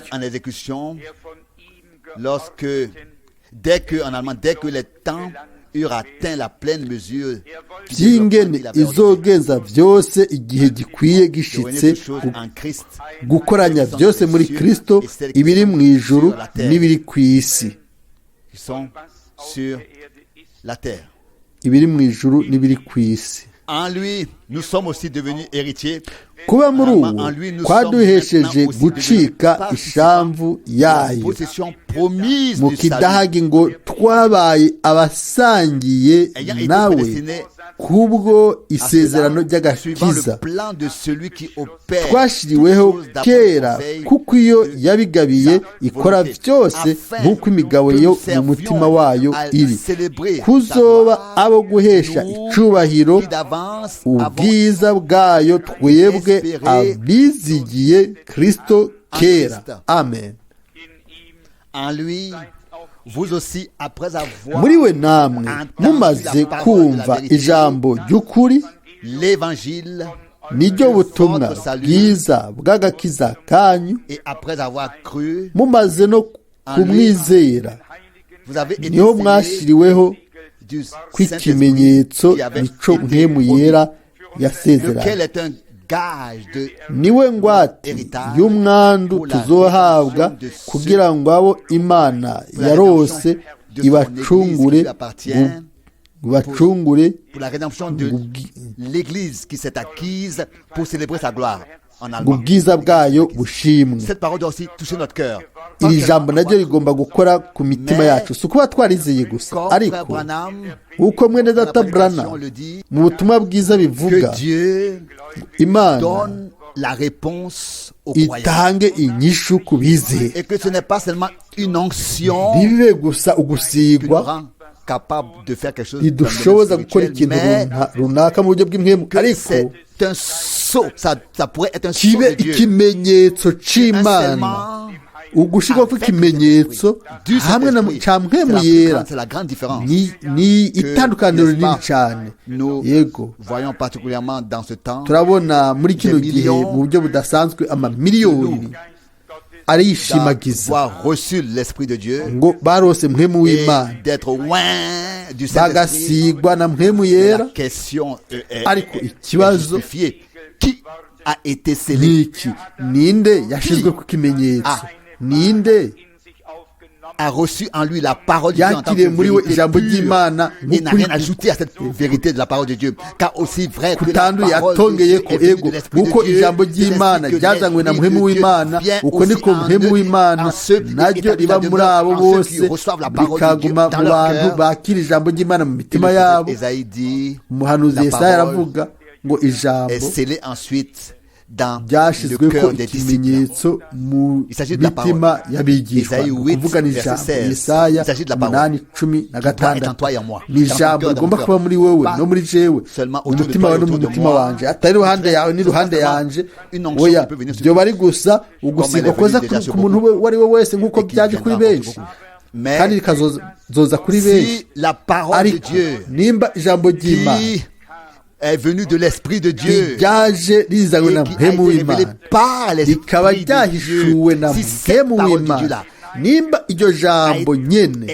Dès que, en allemand, dès que les temps eurent atteint la pleine mesure by'ingene izogenza byose igihe gikwiye gishitse en Christ, gukoranya byose muri Kristo, ibiri mu ijuru n'ibiri ku isi, qui sont sur la terre. ibiri mu ijuru n'ibiri ku isi. En lui, nous sommes aussi devenus héritiers. kuba muri ubu kwaduhesheje gucika ishamvu yayo, Possession promise mu du salut, kidahagi ngo twabaye abasangiye nawe kubwo isezerano suivant ry'agakiza le plan de celui qui opère twashyiriweho toutes choses d'après kera, son veille, kuko iyo yabigabiye ikora byose nk'uko imigabo yo mu mutima wayo iri, kuzoba abo guhesha icubahiro qui d'avance ubwiza bwayo twebwe abizigiye Kristo kera. Amen. en lui, vous aussi, après avoir muri we namwe mumaze kumva ijambo ry'ukuri, l'évangile niryo butumwa bwiza bw'agakiza kanyu, et après avoir cru, mumaze no kumwizera, vous avez été niho scellés mwashyiriweho du kw'ikimenyetso qui avait nico été mpemu promis, yera lequel yasezeranye, est un gage de niwe ngwate y'umwandu tuzohabwa kugira ngo abo Imana yarose ibacungure pour la rédemption de l'Église qui s'est acquise pour célébrer sa gloire en ngo allemand. ubwiza bwayo bushimwe. Cette parole doit aussi toucher notre cœur. Iri jambo naryo rigomba gukora ku mitima yacu, si ukuba twarizeye gusa, Comme ariko Frère Branham, uko mwene data Branham prédication le dit, mu butumwa bwiza bivuga, que Dieu Imana donne la réponse aux croyants. itange inyishu ku bizeye, Et que ce n'est pas seulement une onction ntibibe gusa qui nous ugusigwa rend capable de faire quelque chose ridushoboza gukora ikintu mais runaka mu buryo bw'impwemu, que ariko c'est un sceau, ça pourrait être un sceau kibe de Dieu. ikimenyetso Un c'Imana, scellement ugushirwa kw'ikimenyetso du hamwe na Saint-Esprit. ca C'est mpwemu la plus yera, grande, c'est la grande différence. ni itandukaniro n'est-ce pas, rinini cyane. Nous Yego, voyons particulièrement dans ce temps turabona muri kino des gihe millions mu buryo budasanzwe amamiliyoni arishimagisa d'avoir reçu l'Esprit de Dieu ngo barose mpwemu et w'Imana, d'être loin du Saint-Esprit. bagasigwa na mpwemu La yera. question Ariko est ikibazo justifiée. Qui a été scellé? niki, ninde yashizwe ku kimenyetso, ninde A reçu en lui la parole de Dieu en tant que yakiriye muri we vérité ijambo pure ry'Imana et n'a rien nk'ukuri ajouté à cette vérité de la parole de Dieu. Car aussi vrai que la kutanduye parole de atongeye Dieu ko est venue ego de l'Esprit kuko de Dieu, ijambo c'est ry'Imana ainsi que ryazanywe na l'Esprit mpwemu de Dieu w'Imana, vient uko aussi niko en mpwemu eux, w'Imana en ceux naryo qui riba muri demeurent, abo en ceux qui bose reçoivent la parole de Dieu rikaguma dans mu leur bantu cœur. bakira ijambo ry'Imana mu Et mitima le yabo. prophète Ésaïe dit Umuhanuzi la Yesaya parole aravuga ngo ijambo est scellée ensuite dans le ryashyizweho cœur des disciples. ikimenyetso mu Il s'agit de la mitima parole. y'abigishwa. Isaïe 8, kuvuga ni verset ijambo 16. Yesaya Il s'agit de la parole. 8:10 na Qui doit être en 6. toi et en moi. Ni Dans ton ijambo cœur, dans rigomba mon kuba cœur. muri wewe Pas no muri jewe, seulement mu autour de mutima toi wawe et no mu autour de mutima moi. wanje, atari iruhande yawe n'iruhande yanje. Une onction Oya, qui peut venir sur byo toi. bari gusa ugusigwa Comme elle est koza venue déjà sur ku muntu uwo ari we wese nk'uko Et qui byaje kuri viendra benshi, encore beaucoup. kandi Mais rikazoza kuri benshi. si la parole de Ariko Dieu nimba ijambo ry'Imana qui est venue de l'Esprit de Dieu ryaje rizanywe na et qui a été mpwemu révélée w'Imana, par rikaba l'Esprit de Dieu, ryahishuwe na si cette mpwemu parole de w'Imana, Dieu-là nimba iryo jambo nyene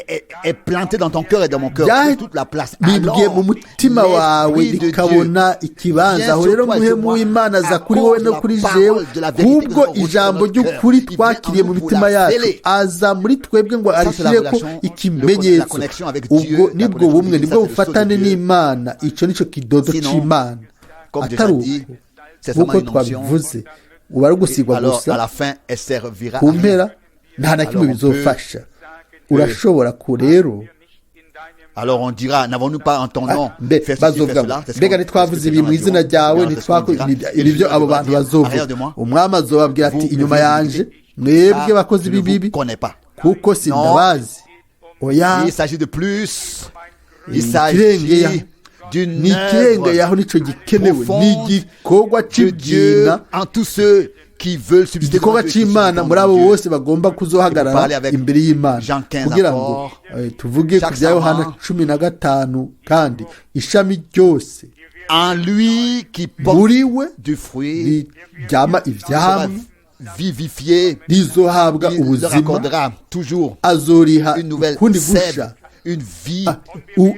est plantée dans ton cœur et dans mon cœur, Rya- toute la place. bibwiye mu mutima wawe l'Esprit de rikabona ikibanza, aho rero muhemu w'Imana aza kuri wowe no kuri jewe, kubwo ijambo ry'ukuri twakiriye mu mitima yacu aza muri twebwe ngo arishyireko ikimenyetso. Ubwo nibwo bumwe, nibwo bufatane n'Imana. Icyo nicyo kidodo c'Imana. Comme déjà Atari dit, uko c'est seulement nk'uko une onction. twabivuze, uba ari ugusigwa Alors, à gusa, la fin, elle servira ku à rien. mpera nta na kimwe Alors, on peut- bizofasha. Urashobora ku rero Alors on dira, n'avons-nous pas en ton nom mbe fait ceci, fait bazovuga cela? C'est ce mbega qu'on- ntitwavuze c'est ce que ibi mu les izina gens ryawe diront. ntitwakoze Et ibi byo je abo dois bantu dire, bazovuga. arrière de moi, Umwami azobabwira ati vous inyuma devez yanje dire, mwebwe Ah, bakozi je ne b'ibibi vous connais pas. kuko sindabazi. Oya, Il s'agit de plus. Il ikirengeye s'agit d'une ni ikirengeye aho œuvre nico gikenewe, profonde ni igikorwa de Dieu c'ibwina, en tous ceux qui veulent subsister igikorwa devant Dieu, qui c'Imana sont muri devant abo Dieu. bose bagomba Et kuzohagarara vous parlez avec imbere y'Imana, Jean 15 kugira ngo encore. tuvuge ku Chaque bya Yohana savant 15, kandi ishami ryose En lui qui porte muri we du fruit, ryama sera ivyamwa vivifié, rizohabwa il leur ubuzima, accordera toujours azoriha une nouvelle ukundi sève, gusha, une vie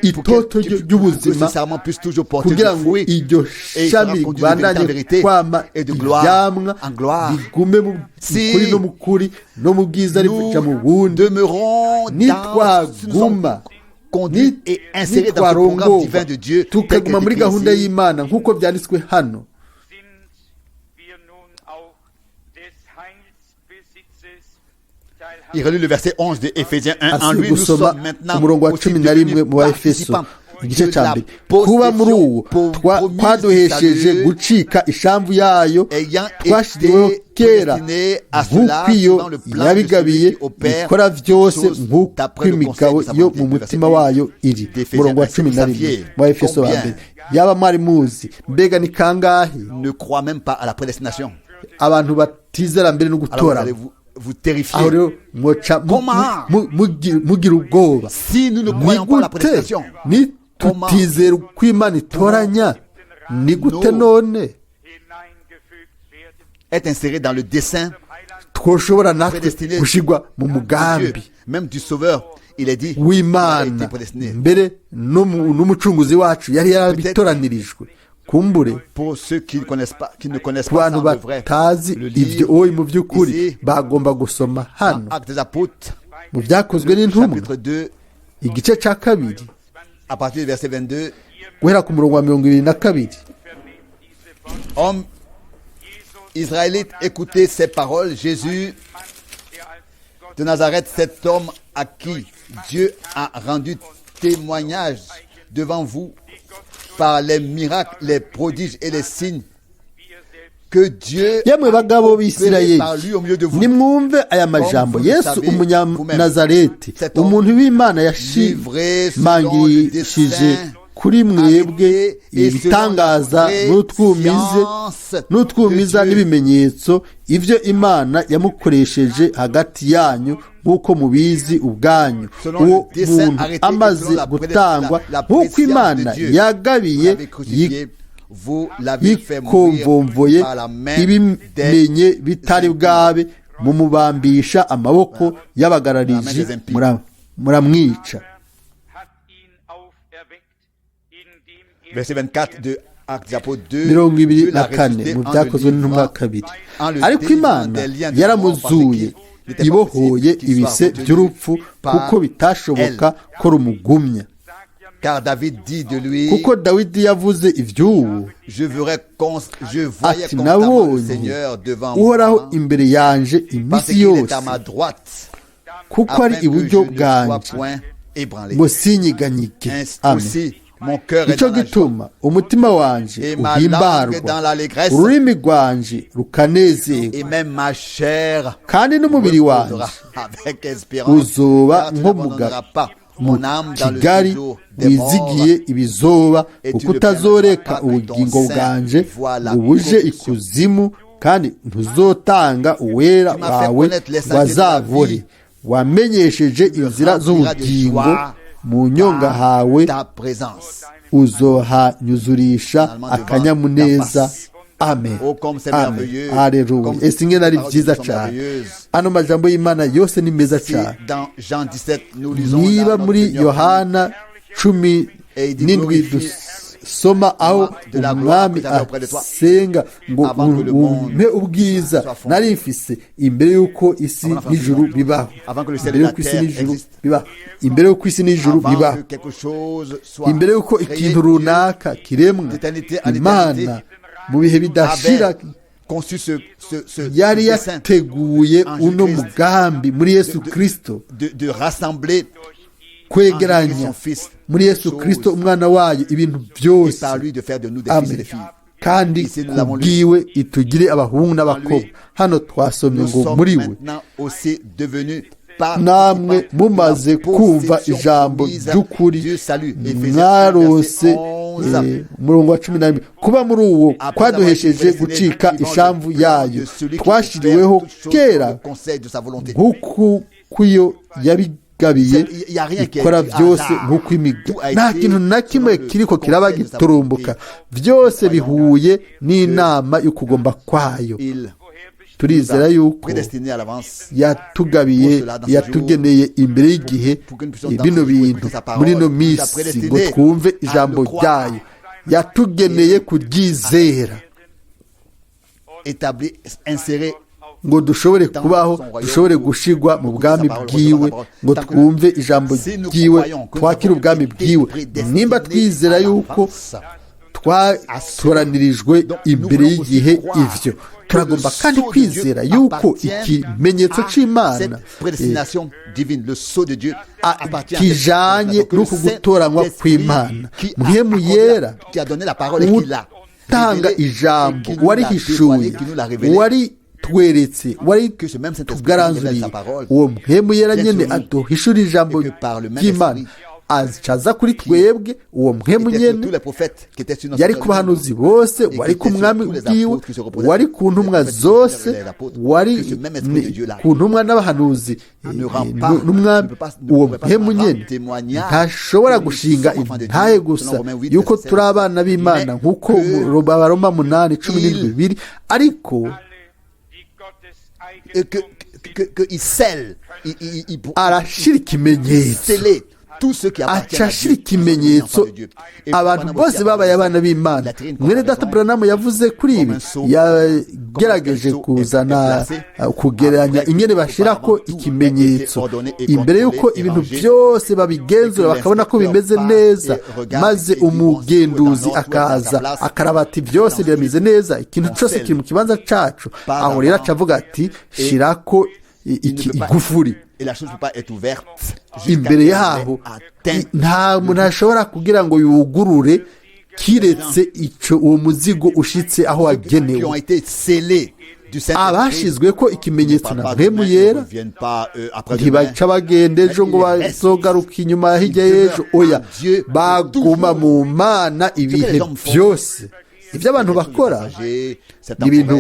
itoto que ce ry'ubuzima serment puisse toujours porter du kugira ngo fruit iryo et il sera shami conduit de vérité en ribandanye vérité kwama et de gloire ivyamwa en gloire. bigume mu Si kuri no mu kuri no mu bwiza rija mu nous bundi demeurons dans, si nous sommes nitwaguma conduits et insérés dans ce programme divin de Dieu tel qu'il tukaguma est muri écrit gahunda ici, y'Imana nk'uko byanditswe hano sind wir nun auch des Heilsbesitzes il teilhaben. relit le verset 11 de Éphésiens 1. En asi lui, nous gusoma sommes maintenant umurongo wa aussi cumi na rimwe devenus mu baefeso participants igice de cya la mbere kuba muri uwo possession twaduhesheje promise gucika ishamvu yayo ayant twashyiriweho été kera prédestiné à cela nk'uko iyo suivant le plan de yabigabiye celui qui opère ikora byose choses nk'uko d'après le imigabo conseil de sa yo volonté. mu Le mutima verset wayo iri d'Éphésiens umurongo wa 1, cumi na vous rimwe saviez mu baefeso ba combien mbere yaba mwari muzi mbega ni kangahe ne croit même pas à la prédestination. abantu batizera mbere no Alors vous gutora allez vous terrifier. aho rero mwoca Comment? mugira ubwoba Si nous ne ni croyons pas à la gute prédestination, nitutizera uko imana itoranya ni gute No. none Hineingefügt werden. être inséré dans le dessein twoshobora natwe Prédestiné gushigwa mu de Dieu, mugambi même du Sauveur, il est dit, il a été w'imana prédestiné. mbere n'umucunguzi wacu yari yarabitoranyirijwe kumbure Pour ceux qui ne connaissent pas, ku bantu ça, on devrait batazi le ibyo lire oyi mu by'ukuri ici, bagomba gusoma en hano Actes des Apôtres, mu byakozwe n'intumwa chapitre 2, igice cya kabiri à partir du verset 22. guhera ku murongo wa 22. Hommes israélites, écoutez ces paroles. Jésus de Nazareth, cet homme à qui Dieu a rendu témoignage devant vous par les miracles, les prodiges et les signes que Dieu yemwe bagabo a opérés b'isirayeli par lui au milieu de vous. nimwumve aya majambo Comme vous le yesu savez umunyanazareti cet homme umuntu w'imana livré selon le yashimangishije dessein kuri mwebwe arrêté et ibitangaza selon la n'utwumiza préscience de Dieu. n'ibimenyetso ibyo imana yamukoresheje hagati yanyu nk'uko mubizi ubwanyu Selon uwo le dessein muntu arrêté amaze et selon la gutangwa la nk'uko préscience imana de Dieu. yagabiye L'avez crucifié, vous l'avez fait mourir yikomvomvoye par la main ibimenye bitari bwabe mumubambisha amaboko y'abagarariji muramwica Hat ihn auferweckt, indem Verset 24 de Actes des Apôtres 2. mirongo ibiri Dieu l'a na kane ressuscité mu en byakozwe le n'intumwa livrant, kabiri en le ariko délivrant imana des liens de yaramuzuye mort, parce qu'il n'était pas ibohoye possible qu'il ibise soit retenu by'urupfu par kuko bitashoboka ko rumugumya car David dit de lui, kuko dawidi yavuze iby'ubu je voyais ati constamment le nabonye Seigneur devant uhoraho moi, imbere yanje parce iminsi qu'il yose est à ma droite, kuko ari afin que iburyo je ne sois bwanje point ébranlé. ngo sinyiganyike Ainsi amen aussi, mon cœur est nicyo dans la joie gituma umutima wanje et ma langue uhimbarwa dans l'allégresse ururimi rwanje rukanezerwa et même ma chair kandi n'umubiri wanje reposera avec espérance, uzoba car tu nk'umuga n'abandonneras pas mu mon âme dans le kigali séjour des morts. wizigiye ibizoba Et tu kuko ne utazoreka permettras pas que ubugingo ton sein bwanje voie la ubuje corruption. ikuzimu kandi ntuzotanga uwera Tu m'as fait wawe connaître les sentiers de la wazavore vie. wamenyesheje inzira remplira de z'ubugingo joie mu nyonga hawe ta présence. uzohanyuzurisha Finalement, devant akanyamuneza ta face. amen Oh, comme c'est amen merveilleux. haleluya Comme ese ingene ari ces byiza paroles sont cyane merveilleuses. ano majambo y'imana yose ni meza Si cyane dans Jean 17, nous lisons niba là, notre muri Seigneur yohana cumi Et il dit, n'indwi glorifie dusoma aho de la gloire umwami que j'avais auprès de toi, asenga ngo avant que le monde umpe ubwiza soit fondé. nari mfise imbere y'uko isi Avant la n'ijuru fondation. bibaho Avant que le ciel imbere et la y'uko isi terre n'ijuru existent. bibaho imbere y'uko isi n'ijuru avant bibaho que quelque chose soit imbere y'uko créé, ikintu runaka kiremwa d'éternité en imana éternité, mu bihe bidashira avait conçu ce yari dessein yateguye en uno Jésus-Christ mugambi muri yesu kristo de rassembler kwegeranya son fils muri yesu kristo umwana wayo ibintu byose et par lui de faire de nous des fils et amen des filles. kandi Ici, nous l'avons lu. kubwiwe itugire abahungu n'abakobwa hano twasomye Nous ngo sommes muri we maintenant aussi devenus namwe mumaze kumva ijambo ry'ukuri mwarose umurongo wa 11 kuba muri uwo kwaduhesheje gucika ishamvu yayo twashiriweho kera nk'uko kuyo yabigabiye ikora byose nk'uko imiga nta kintu na kimwe kiriko kiraba giturumbuka byose bihuye n'inama yo kugomba kwayo turizera yuko yatugabiye yatugeneye imbere y'igihe bino bintu muri ino minsi ngo twumve ijambo ryayo, yatugeneye kuryizera ngo dushobore kubaho, dushobore gushigwa mu bwami bwiwe, ngo twumve ijambo ryiwe, twakire ubwami bwiwe. Nimba twizera yuko twatoranirijwe imbere y'igihe, ivyo turagomba kandi kwizera yuko ikimenyetso c'Imana kijanye n'uku gutoranywa kw'Imana, mpwemu yera utanga ijambo warihishuye, wari tweretse, wari tugaranzuriye, uwo mpwemu yera nyene aduhishura ijambo ry'Imana acaza kuri twebwe. Uwo mpwemu nyene yari ku bahanuzi bose, wari ku mwami bwiwe, wari ku ntumwa zose, wari ku ntumwa n'abahanuzi n'umwami. Uwo mpwemu nyene ntashobora gushinga intahe gusa yuko turi abana b'Imana nk'uko Abaroma 8:17 biri, ariko arashira ikimenyetso, acashira ikimenyetso abantu bose babaye abana b'Imana. Mwene data Branham yavuze kuri ibi, yagerageje kuzana kugereranya ingene bashirako ikimenyetso imbere yuko ibintu byose babigenzura bakabona ko bimeze neza, maze umugenduzi akaza akaraba ati byose birameze neza, ikintu cyose kiri mu kibanza cacu. Aho rero acavuga ati shirako igufuri imbere yaho, nta muntu ashobora kugira ngo yugurure kiretse ico uwo muzigo ushitse aho wagenewe. Abashizwe ko ikimenyetso na mpwemu yera ntibaca bagenda ejo ngo bazogaruka inyuma hirya y'ejo, oya, baguma mu Mana ibihe byose. Ibyo abantu bakora ni ibintu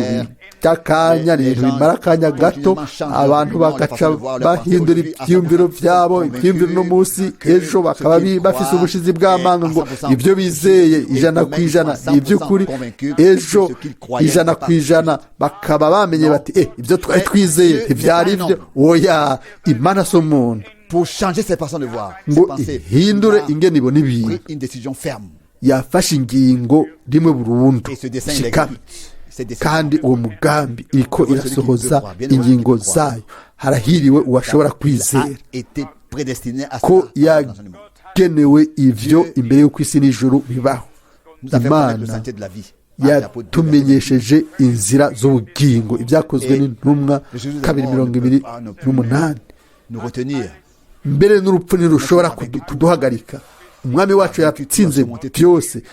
by'akanya, ni ibintu bimara akanya gato, abantu bagaca bahindura ibyiyumviro byabo, ibyiyumviro no munsi, ejo bakaba bafise ubushizi bw'amanga ngo ibyo bizeye 100% ni iby'ukuri, ejo 100% bakaba bamenye bati ibyo twari twizeye ntibyari byo. Oya, Imana so muntu ngo ihindure ingene ibona ibintu, yafashe ingingo rimwe burundu shikama, kandi uwo mugambi iriko irasohoza ingingo zayo. Harahiriwe uwashobora kwizera ko yagenewe ivyo imbere y'uko isi n'ijuru bibaho. Imana yatumenyesheje inzira z'ubugingo, ibyakozwe n'intumwa 2:28. Mbere n'urupfu ntirushobora kuduhagarika. Umwami wacu yatsinze byose,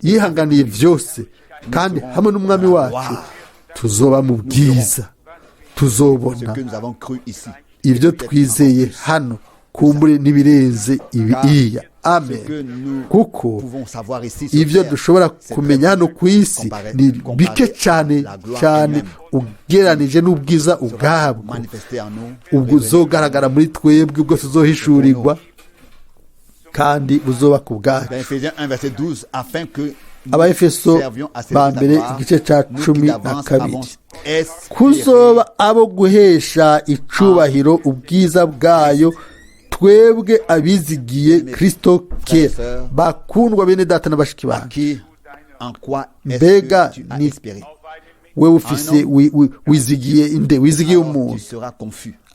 yihanganiye byose, kandi hamwe n'umwami wacu tuzoba mu bwiza, tuzobona ibyo twizeye hano, kumbure n'ibirenze ibiya. Amen. Kuko ibyo dushobora kumenya hano ku isi ni bike cyane cyane ugeranije n'ubwiza ubwabwo, ubwo uzogaragara muri twebwe, ubwo tuzohishurirwa kandi buzoba ku bwacu. Abaefeso ba mbere igice ca 12, kuzoba abo guhesha icubahiro ubwiza bwayo twebwe abizigiye Kristo kera. Bakundwa bene data na bashiki banjye, mbega ni wewe ufise wizigiye inde? Wizigiye umuntu,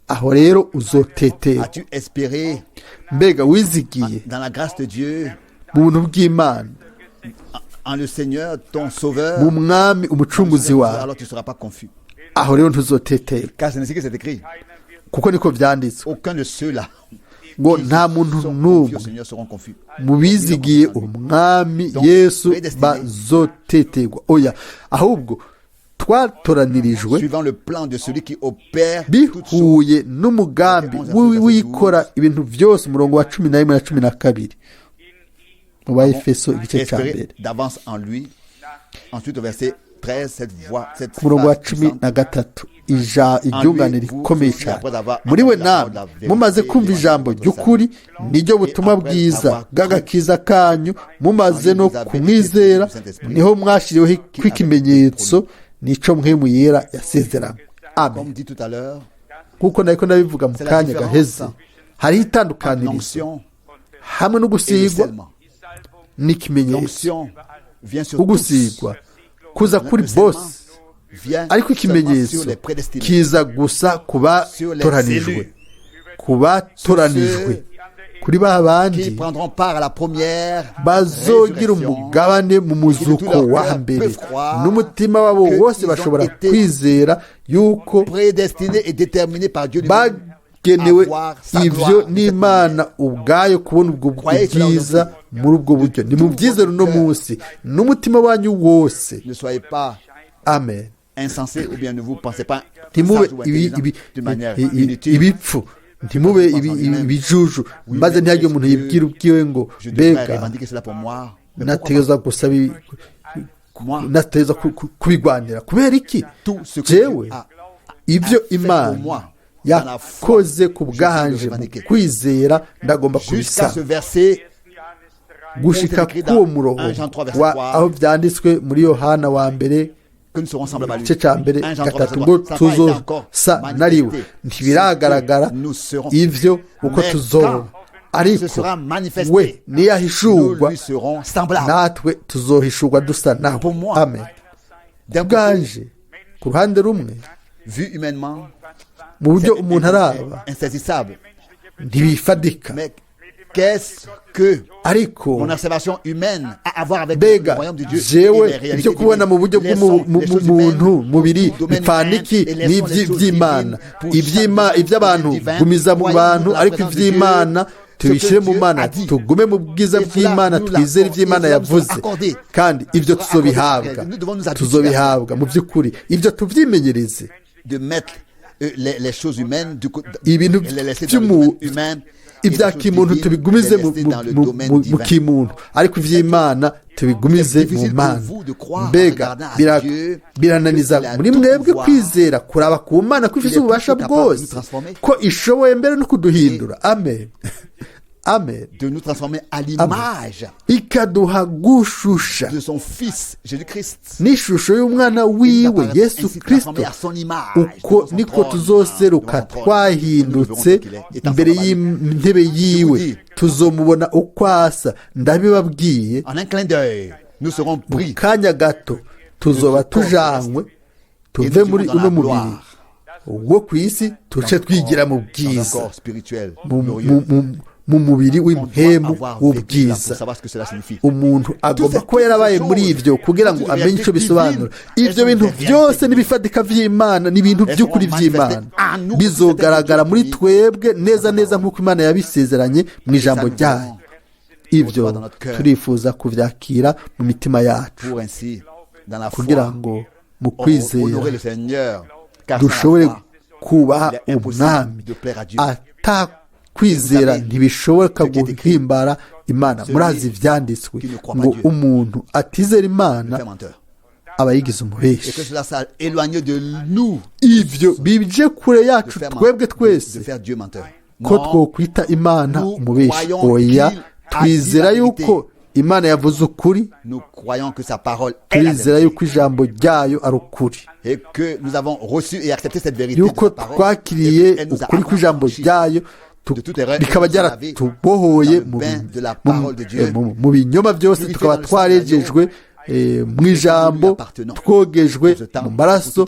aho rero uzotetera. Mbega wizigiye mu buntu bw'Imana, mu mwami umucunguzi wawe, aho rero ntuzotetera, kuko niko vyanditswe ngo nta muntu n'umwe mu bizigiye umwami Yesu bazoteterwa. Oya, ahubwo twatoranirijwe bihuye n'umugambi wikora ibintu byose. Umurongo wa 11 na 12 mu Baefeso igice ca mbere, umurongo wa 13, iryungane rikomeye cyane. Muri we namwe mumaze kumva ijambo ry'ukuri, niryo butumwa bwiza bw'agakiza kanyu, mumaze no kumwizera, niho mwashiriweho kw'ikimenyetso nico mpwemu yera yasezeranye. Amen. Comme dit tout à l'heure, kuko nariko ndabivuga mu c'est la kanya différence gaheze hariho entre itandukanirizo l'onction hamwe no et le gusigwa scellement. n'ikimenyetso. L'onction vient sur tous. ugusigwa kuza kuri Le scellement bose vient ariko seulement ikimenyetso sur les prédestinés. kiza gusa ku batoranijwe, ku batoranijwe, kuri ba Qui bandi prendront part à la première bazogira résurrection. umugabane mu muzuko wa mbere, n'umutima wabo wose bashobora kwizera yuko Prédestinés et déterminés par Dieu lui-même bagenewe à voir sa ibyo gloire. n'Imana ubwayo kubona ubwo bwiza muri ubwo buryo. ni mu byizero uno munsi n'umutima wanyu wose. Ne soyez pas Amen. insensés ou bien ne vous pensez pas ntimube sage ou intelligent d'une manière inutile. ibipfu, ntimube ibijuju, maze ntihagire umuntu yibwira ubwiwe ngo Je devrais mbega revendiquer cela pour moi. Mais pourquoi nategereza gusaba moi, nategereza kubigwanira kubera iki? tout ce que jewe Dieu a ibyo fait pour Imana moi dans la foi, yakoze ku bwanje mu kwizera ndagomba jusqu'à kubisaba. ce verset gushika k'uwo murongo aho byanditswe muri Yohana wa mbere que nous serons semblables à lui. igice cya mbere 1 Jean 3, gatatu verset ngo 3. Ça n'a pas été encore tuzosa manifesté. nariwe, ntibiragaragara Nous serons. ivyo uko Mais tuzoba, quand ariko ce sera manifesté, we nous niyahishurwa lui serons semblables. natwe tuzohishurwa dusa nawe. Pour moi, Amen. D'un bwanje ku ruhande rumwe, vu humainement, mu buryo c'est umuntu araba insaisissable. ntibifadika, Mais qu'est-ce que ariko mon observation humaine a à voir avec le mbega royaume de Dieu et jewe les réalités ibyo kubona mu buryo divines? bw'umuntu mubiri bipfaniki n'iby'Imana. iby'abantu gumiza mu bantu, ariko iby'Imana tubishyire mu Mana, tugume mu bwiza bw'Imana, twizere iby'Imana yavuze, kandi ibyo tuzobihabwa mu by'ukuri. Ibyo tubyimenyereze, de mettre les choses humaines du côté, ibintu les laisser dans le domaine humain, ibya kimuntu tubigumize mu kimuntu, ariko iby'Imana tubigumize mu Mana. Mbega birananiza muri mwebwe kwizera kuraba ku Mana ko ifite ububasha bwose, ko ishoboye mbere no kuduhindura. Amen. Amen. de nous transformer à l'image ikaduha gushusha de son fils Jésus-Christ. n'ishusho y'umwana wiwe Yesu Ainsi Kristo. transformé à son image, uko devant son niko trône, tuzoseruka devant son trône. twahindutse imbere y'intebe yiwe, tuzomubona uko asa. Ndabibabwiye, En un clin d'œil, nous serons mu pris kanya gato tuzoba tujanywe tuve muri uno mubiri wo ku isi, tuce twigira mu dans un bwiza, corps spirituel mu glorieux. mu mubiri On doit w'impemu avoir vécu cela pour w'ubwiza. savoir ce que cela signifie. Umuntu agomba kuba yarabaye muri ibyo kugira ngo amenye icyo bisobanura. Ibyo bintu byose n'ibifatika by'Imana n'ibintu by'ukuri by'Imana bizogaragara muri twebwe neza neza nk'uko Imana yabisezeranye mu ijambo ryayo. Ibyo turifuza kubyakira mu mitima yacu Pour ainsi, dans la kugira foi, ngo mu honorer kwizera le Seigneur, car dushobore sans la foi, kubaha il est impossible umwami. de plaire à Dieu. Kwizera ntibishoboka guhimbara Imana. Murazi ibyanditswe ngo umuntu atizera Imana Fait menteur. aba yigize Et que umubeshi. cela s'éloigne de nous Ibyo bije kure de yacu faire, twebwe de twese faire Dieu menteur. ko Non, twokwita Imana nous umubeshi. croyons Oya, qu'il a twizera dit la yuko Imana yavuze ukuri, nous croyons que sa parole est la turizera vérité yuko ijambo ryayo ari ukuri, et que nous avons reçu et accepté cette vérité de yuko sa parole twakiriye et qu'elle nous a ukuri kw'ijambo affranchis ryayo de toute erreur, bikaba et nous a lavés byaratubohoye dans le bain de la parole de Dieu. mu binyoma byose, tukaba twarejejwe mu ijambo, twogejwe mu maraso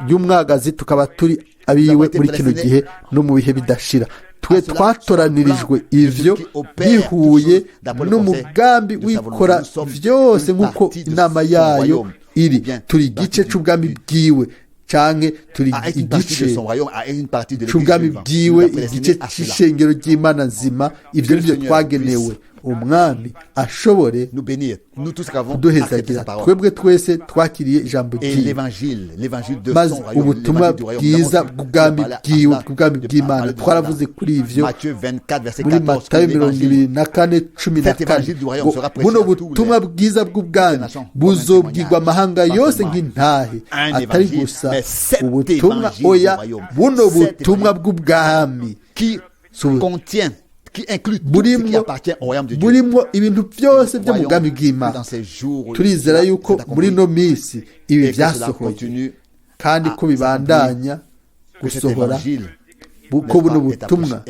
y'umwagazi, tukaba turi abiwe muri kino gihe no mu bihe bidashira. Twe twatoranirijwe ivyo bihuye n'umugambi wikora byose nk'uko inama yayo iri. Turi igice c'ubwami bwiwe, canke turi igice c'ubwami bwiwe, igice c'ishengero ry'Imana nzima. Ivyo nivyo twagenewe. Umwami ashobore kuduhezagira twebwe twese twakiriye ijambo ryiwe, maze ubutumwa bwiza bw'ubwami bwiwe, bw'ubwami bw'Imana. Twaravuze kuri ivyo muri Matayo 24:14. Buno butumwa bwiza bw'ubwami buzobwirwa amahanga yose nk'intahe, atari gusa ubutumwa, oya, buno butumwa bw'ubwami qui inclut tout ce qui appartient au royaume de Dieu. burimo ibintu byose byo mu bwami bw'Imana. Turizera yuko muri ino minsi ibi byasohoye kandi ko bibandanya gusohora ko buno butumwa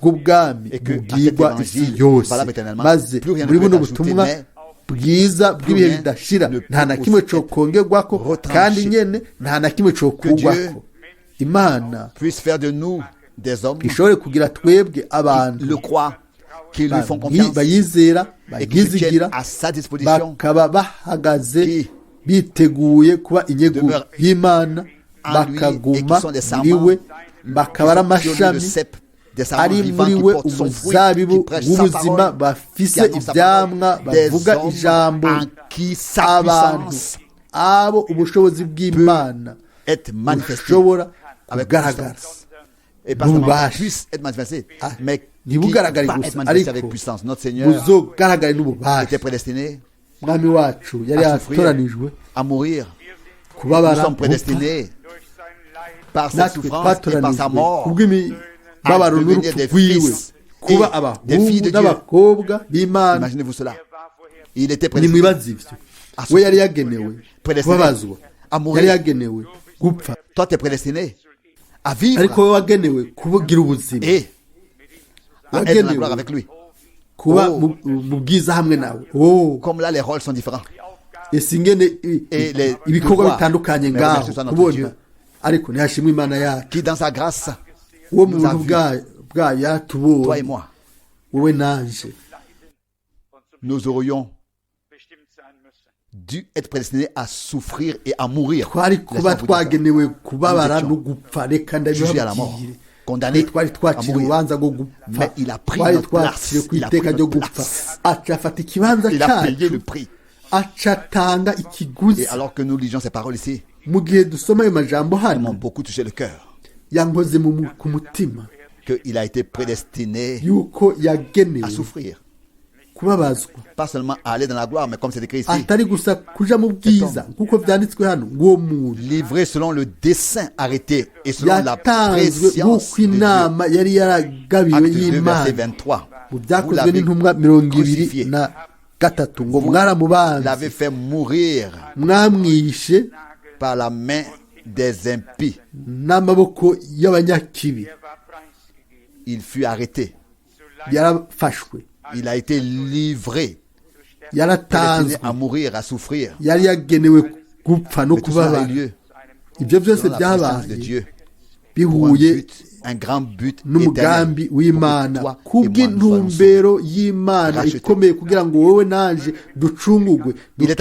bw'ubwami bubwirwa isi yose, maze muri buno butumwa bwiza bw'ibihe bidashira nta na kimwe cokongerwako kandi nyene nta na kimwe cokugwako. Imana ishobore kugira twebwe abantu bayizera bayizigira bakaba bahagaze biteguye kuba inyego y'Imana, bakaguma muri we, bakaba ari amashami ari muri we, umuzabibu w'ubuzima, bafise ivyamwa, bavuga ijambo, abantu abo ubushobozi bw'Imana bushobora kugaragara n'ububasha, ntibugaragare gusa ariko buzogaragare n'ububasha. Mwami wacu yari yatoranijwe kubabara, natwe twatoranijwe kubw'imibabaro n'urupfu rwiwe, kuba abahungu n'abakobwa b'Imana. Nimwibaze ivyo, we yari yagenewe kubabazwa, yari yagenewe gupfa, ariko we wagenewe kugira ubuzima, wagenewe kuba mu bwiza hamwe nawe. Ese ingene ibikorwa bitandukanye ngaho kubona, ariko ntihashimwe Imana yacu uwo mu buntu bwayo yatubonye, wowe nanje. Nous aurions dû être prédestinés à souffrir et à mourir. Twari kuba twagenewe kubabara no gupfa, reka ndabibabwire. Twari twakira urubanza rwo gupfa, twari twakiriye ku iteka ryo gupfa, acafata ikibanza cyacu, acatanga ikiguzi. Et alors que nous lisions ces paroles ici, mu gihe dusoma ayo majambo hano, m'ont beaucoup touché le cœur, yankoze ku mutima qu'il a été prédestiné yuko yagenewe à souffrir, kubabazwa, pas seulement à aller dans la gloire, mais comme c'est écrit ici, atari gusa kuja mu bwiza nkuko vyanditswe hano, ngo muntu livré selon le dessein arrêté et selon la préscience nk'uko inama yari yaragabiwe y'Imana. Mu byakozwe n'intumwa 23 ngo mwaramubanze, l'avait fait mourir mwamwishe par la main des impies. N'amaboko y'abanyakibi. Il fut arrêté, yarafashwe, il a été livré, yaratanzwe, à mourir, à souffrir. yari yagenewe gupfa no kubabara. Ibyo byose byabaye bihuye n'umugambi w'Imana, kubw'intumbero y'Imana ikomeye, kugira ngo wowe nanje ducungugwe. Mbere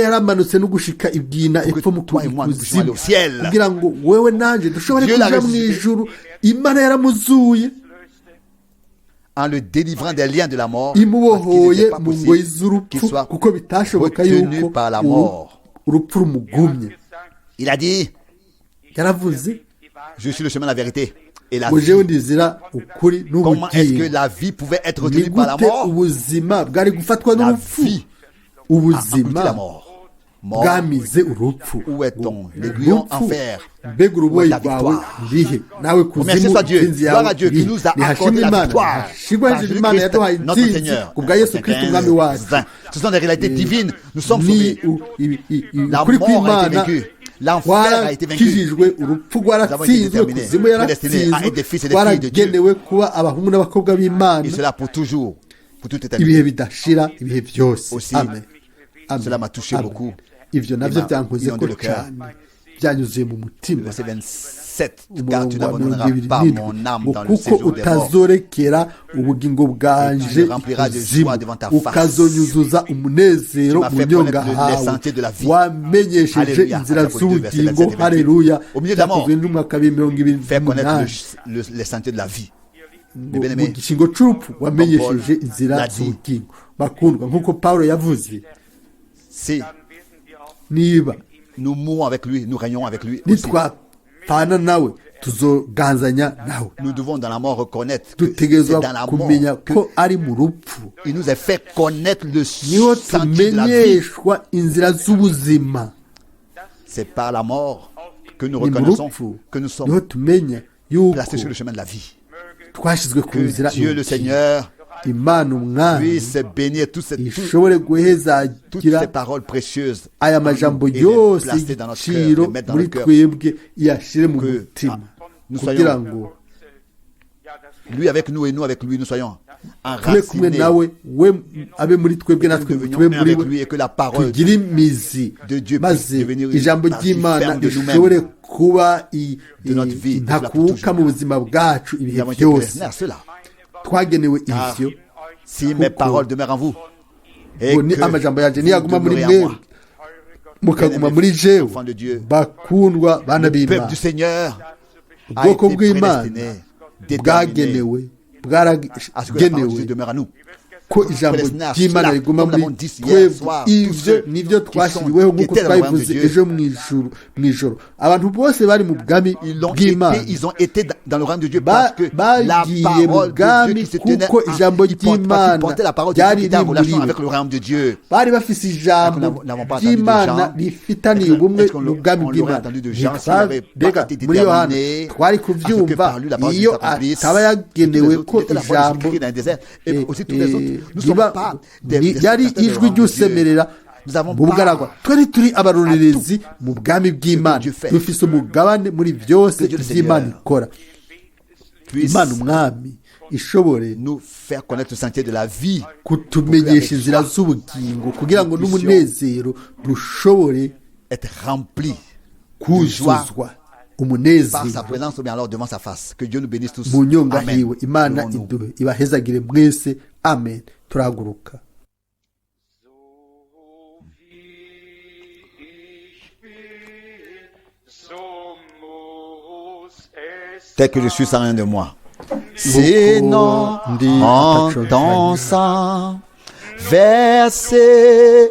yaramanutse no gushika ibwina epfo mu kuzimu, kugira ngo wowe nanje dushobore kuja mu ijuru. Imana yaramuzuye, en le délivrant des liens de la mort, imubohoye mu ngoyi z'urupfu, kuko bitashoboka yuko urupfu rumugumye. Il a dit, yaravuze, je suis le chemin, la vérité et la vie. Comment est-ce que la vie pouvait être retenue par la mort? La vie a la mort. Où est-on? L'aiguillon en fer. Merci soit Dieu. Gloire à Dieu qui nous a accordé la victoire. Notre Seigneur. Ce sont des réalités divines. Nous sommes sauvés. La mort a été vaincue. L'enfer a été vaincu. Nous avons été déterminés, prédestinés à être des fils et des filles de Dieu. Et cela pour toujours, pour toute éternité. Aussi, cela m'a touché beaucoup. Ivyo navyo byankozeko cyane, byanyuzuye mu mutima. Verset 27, car tu n'abandonneras pas mon âme dans le kuko séjour des morts. Utazorekera ubugingo bwanje ukazonyuzuza umunezero mu nyonga hawe, wamenyesheje inzira z'ubugingo. Haleluya. Byakozwe n'umwaka wa 2028. Les sentiers de la vie. Mu gishingo c'urupfu wamenyesheje inzira z'ubugingo. Bakundwa, nk'uko Paulo yavuze, si niba nous mourons avec lui, nous régnons avec lui aussi. Nitwapfana nawe tuzoganzanya nawe. Nous devons dans la mort reconnaître que c'est dutegerezwa dans la kumenya mort ko ari mu rupfu il nous a fait connaître le niho sentier de la vie. tumenyeshwa inzira z'ubuzima. C'est par la mort que nous Ni mu reconnaissons rupfu que nous niho sommes tumenya yuko placés sur le chemin de la vie. twashyizwe ku Que nzira Dieu le Seigneur imana umwami puisse bénir ishobore toutes guhezagira ces paroles précieuses aya en majambo nous et les yose placer dans notre cœur, y'igiciro les mettre dans muri le cœur. twebwe iyashyire mu Que mutima nous kugira soyons, ngo lui avec nous et nous avec lui, nous soyons tube kumwe enracinés, nawe we abe muri twebwe que nous natwe devenions tube un muri avec we lui et que la parole tugire imizi de Dieu maze puisse devenir une ijambo partie ry'imana ferme de rishobore nous-mêmes. kuba de notre vie, de cela pour ntakuka toujours. mu buzima bwacu Nous ibihe avons été byose prédestinés à cela. twagenewe Car ivyo si mes paroles demeurent en vous et ngo ni que amajambo yanjye vous niyaguma muri demeurez en mwe moi, mukaguma muri jewe enfants de Dieu, bakundwa bana le peuple b'imana du Seigneur a ubwoko été bw'imana prédestiné, déterminé bwagenewe à ce que la parole de Dieu bwaragenewe demeure en nous. ko ijambo ry'imana riguma muri twebwe ivyo nivyo twashyiriweho nk'uko twabivuze ejo mu ijoro abantu bose bari mu bwami bw'imana Ils ont été dans le royaume de Dieu parce que la bagiye mu parole de Dieu bwami qui se tenait kuko ijambo ry'imana portait la parole de Dieu qui ryari était en riri muri relation bo avec le royaume de Dieu. bari bafise ijambo ry'imana rifitaniye ubumwe n'ubwami bw'imana mbega muri yohana twari kuvyumva iyo ataba yagenewe ko ijambo yari ijwi ry'usemerera mu bugaragwa twari turi abarorerezi mu bwami bw'imana dufise umugabane muri byose by'imana ikora imana umwami ishobore nous faire connaître le sentier de la vie, kutumenyesha inzira z'ubugingo kugira ngo n'umunezero rushobore être rempli kuzuzwa par sa umunezero présence ou bien alors devant sa face. Que Dieu nous bénisse tous. mu nyonga Amen. hiwe imana Levons-nous. iduhe ibahezagire mwese amen turahaguruka Tel que je suis sans rien de moi. Sinon, en ton sang, versé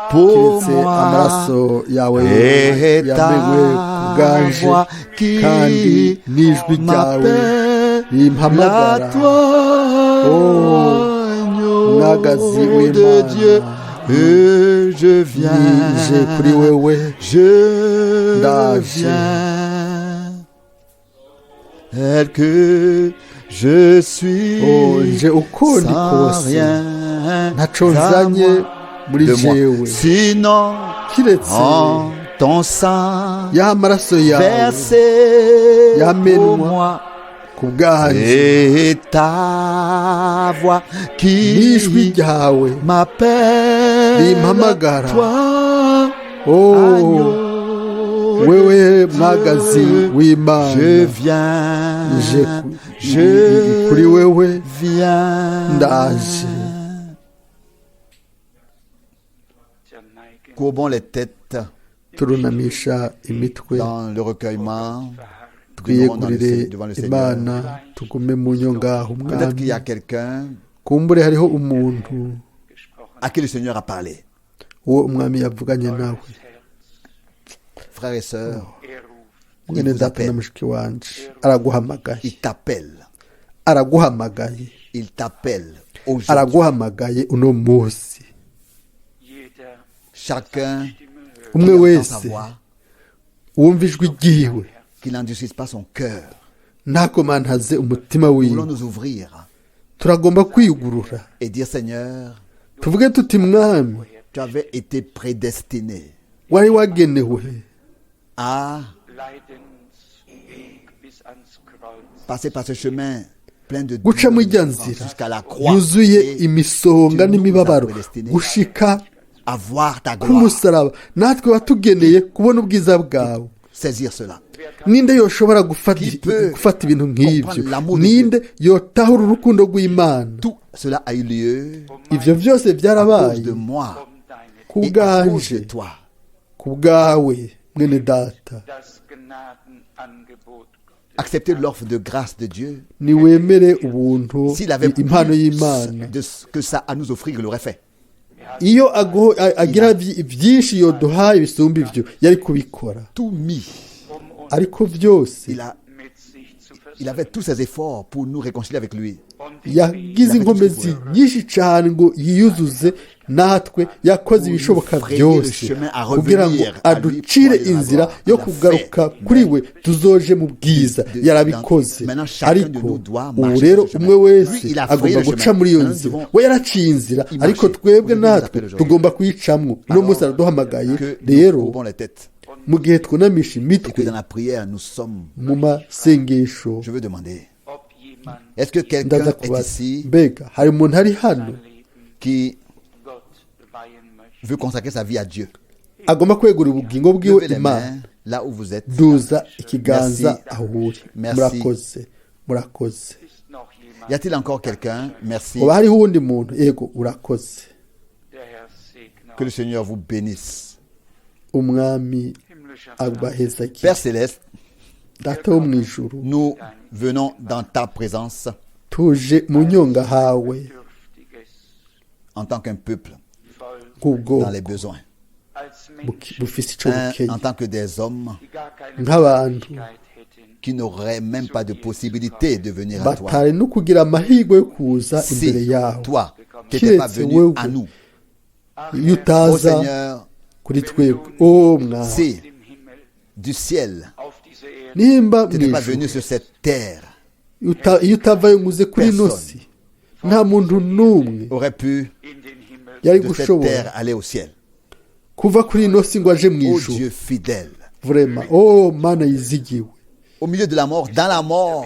pour kiretse moi, amaraso yawe et yamenwe ku ta bwanje voix kandi qui n'ijwi ryawe m'appelle rimpamagara à toi, mwagazi agneau de w'Imana. Dieu, et je viens, nije kuri wewe je Ndaje. viens, tel que je suis, nje uko ndi sans kose rien ntaco à nzanye moi muri de moi. jewe Sinon, kiretse en ton sang, y'amaraso yawe versé Yamenwa. pour moi, ku bwanje et ta voix n'ijwi qui ryawe m'appelle rimpamagara. toi, oh agneau wewe de mwagazi Dieu. w'Imana Je viens, je kuri je wewe viens. ndaje Courbons les têtes turunamisha imitwe dans le recueillement. Demeurons twiyegurire devant le Seigneur. imana tugume mu nyongaho Peut-être qu'il y a umwami quelqu'un kumbure hariho umuntu à qui le Seigneur a parlé. uwo umwami yavuganye nawe Frères et sœurs, mwene vous data appelle. na mushiki wanje araguhamagaye il t'appelle. araguhamagaye Il t'appelle aujourd'hui. araguhamagaye uno munsi Chacun umwe qui entend wese sa voix, wumva ijwi ryiwe qu'il n'endurcisse pas son cœur. ntakomantaze umutima Nous wiwe voulons nous ouvrir turagomba kwiyugurura et dire Seigneur, tuvuge tuti mwami tu avais été prédestiné wari wagenewe à passer par ce chemin plein de guca mu ijya douleurs nzira jusqu'à la croix yuzuye et imisonga n'imibabaro gushika à voir ta ku gloire. musaraba natwe watugeneye kubona ubwiza bwawe Saisir cela. ninde yoshobora gufata peut gufata ibintu nk'ibyo comprendre l'amour de ninde yotahura urukundo rw'imana Tout cela a eu lieu ivyo byose à cause byarabaye de moi ku et à cause bwanje de toi. ku bwawe mwene data Accepter l'offre de grâce de Dieu. niwemere ubuntu S'il avait impano plus y'imana de ce que ça à nous offrir, il l'aurait fait. iyo agira byinshi yoduhaye bisumba ivyo yari kubikora Tout mis. ariko byose Il avait tous ses efforts pour nous réconcilier avec lui. yagize inkomezi nyinshi cyane ngo yiyuzuze natwe yakoze ibishoboka byose kugira ngo aducire inzira yo kugaruka kuri we tuzoje mu bwiza yarabikoze ariko ubu rero umwe wese agomba guca muri iyo nzira we yaraciye inzira ariko twebwe natwe tugomba kuyicamwo uno munsi araduhamagaye rero mu gihe twunamisha imitwe mu masengesho ndaza kubaza mbega hari umuntu ari hano qui veut consacrer sa vie à Dieu. agomba kwegurira ubugingo bwiwe imana Là où vous êtes. duza ikiganza aho uri murakoze murakoze Y a-t-il encore quelqu'un? Merci. uba hariho uwundi muntu yego urakoze Que le Seigneur vous bénisse. umwami abahezagiye Père Céleste, data wo mu ijuru nous venons dans ta présence tuje mu nyonga hawe en tant qu'un peuple nk'ubwoko dans les besoins. bufise icyo bukeye En tant que des hommes nk'abantu qui n'auraient même pas de possibilité de venir à toi. batari no kugira amahirwe yo kuza imbere Si yawe toi, tu n'étais pas kiretse venu wewe à nous, iyo ô utaza Seigneur, kuri twebwe o mwana si du ciel, nimba tu mu n'étais pas ijuru venu sur cette terre, iyo utavayo ngo uze kuri ino si nta muntu n'umwe aurait pu yari de cette gushobora terre aller au ciel. kuva kuri ino si ngo aje mu Ô ijuru Dieu fidèle, vrema o mana yizigiwe au milieu de la mort, dans la mort,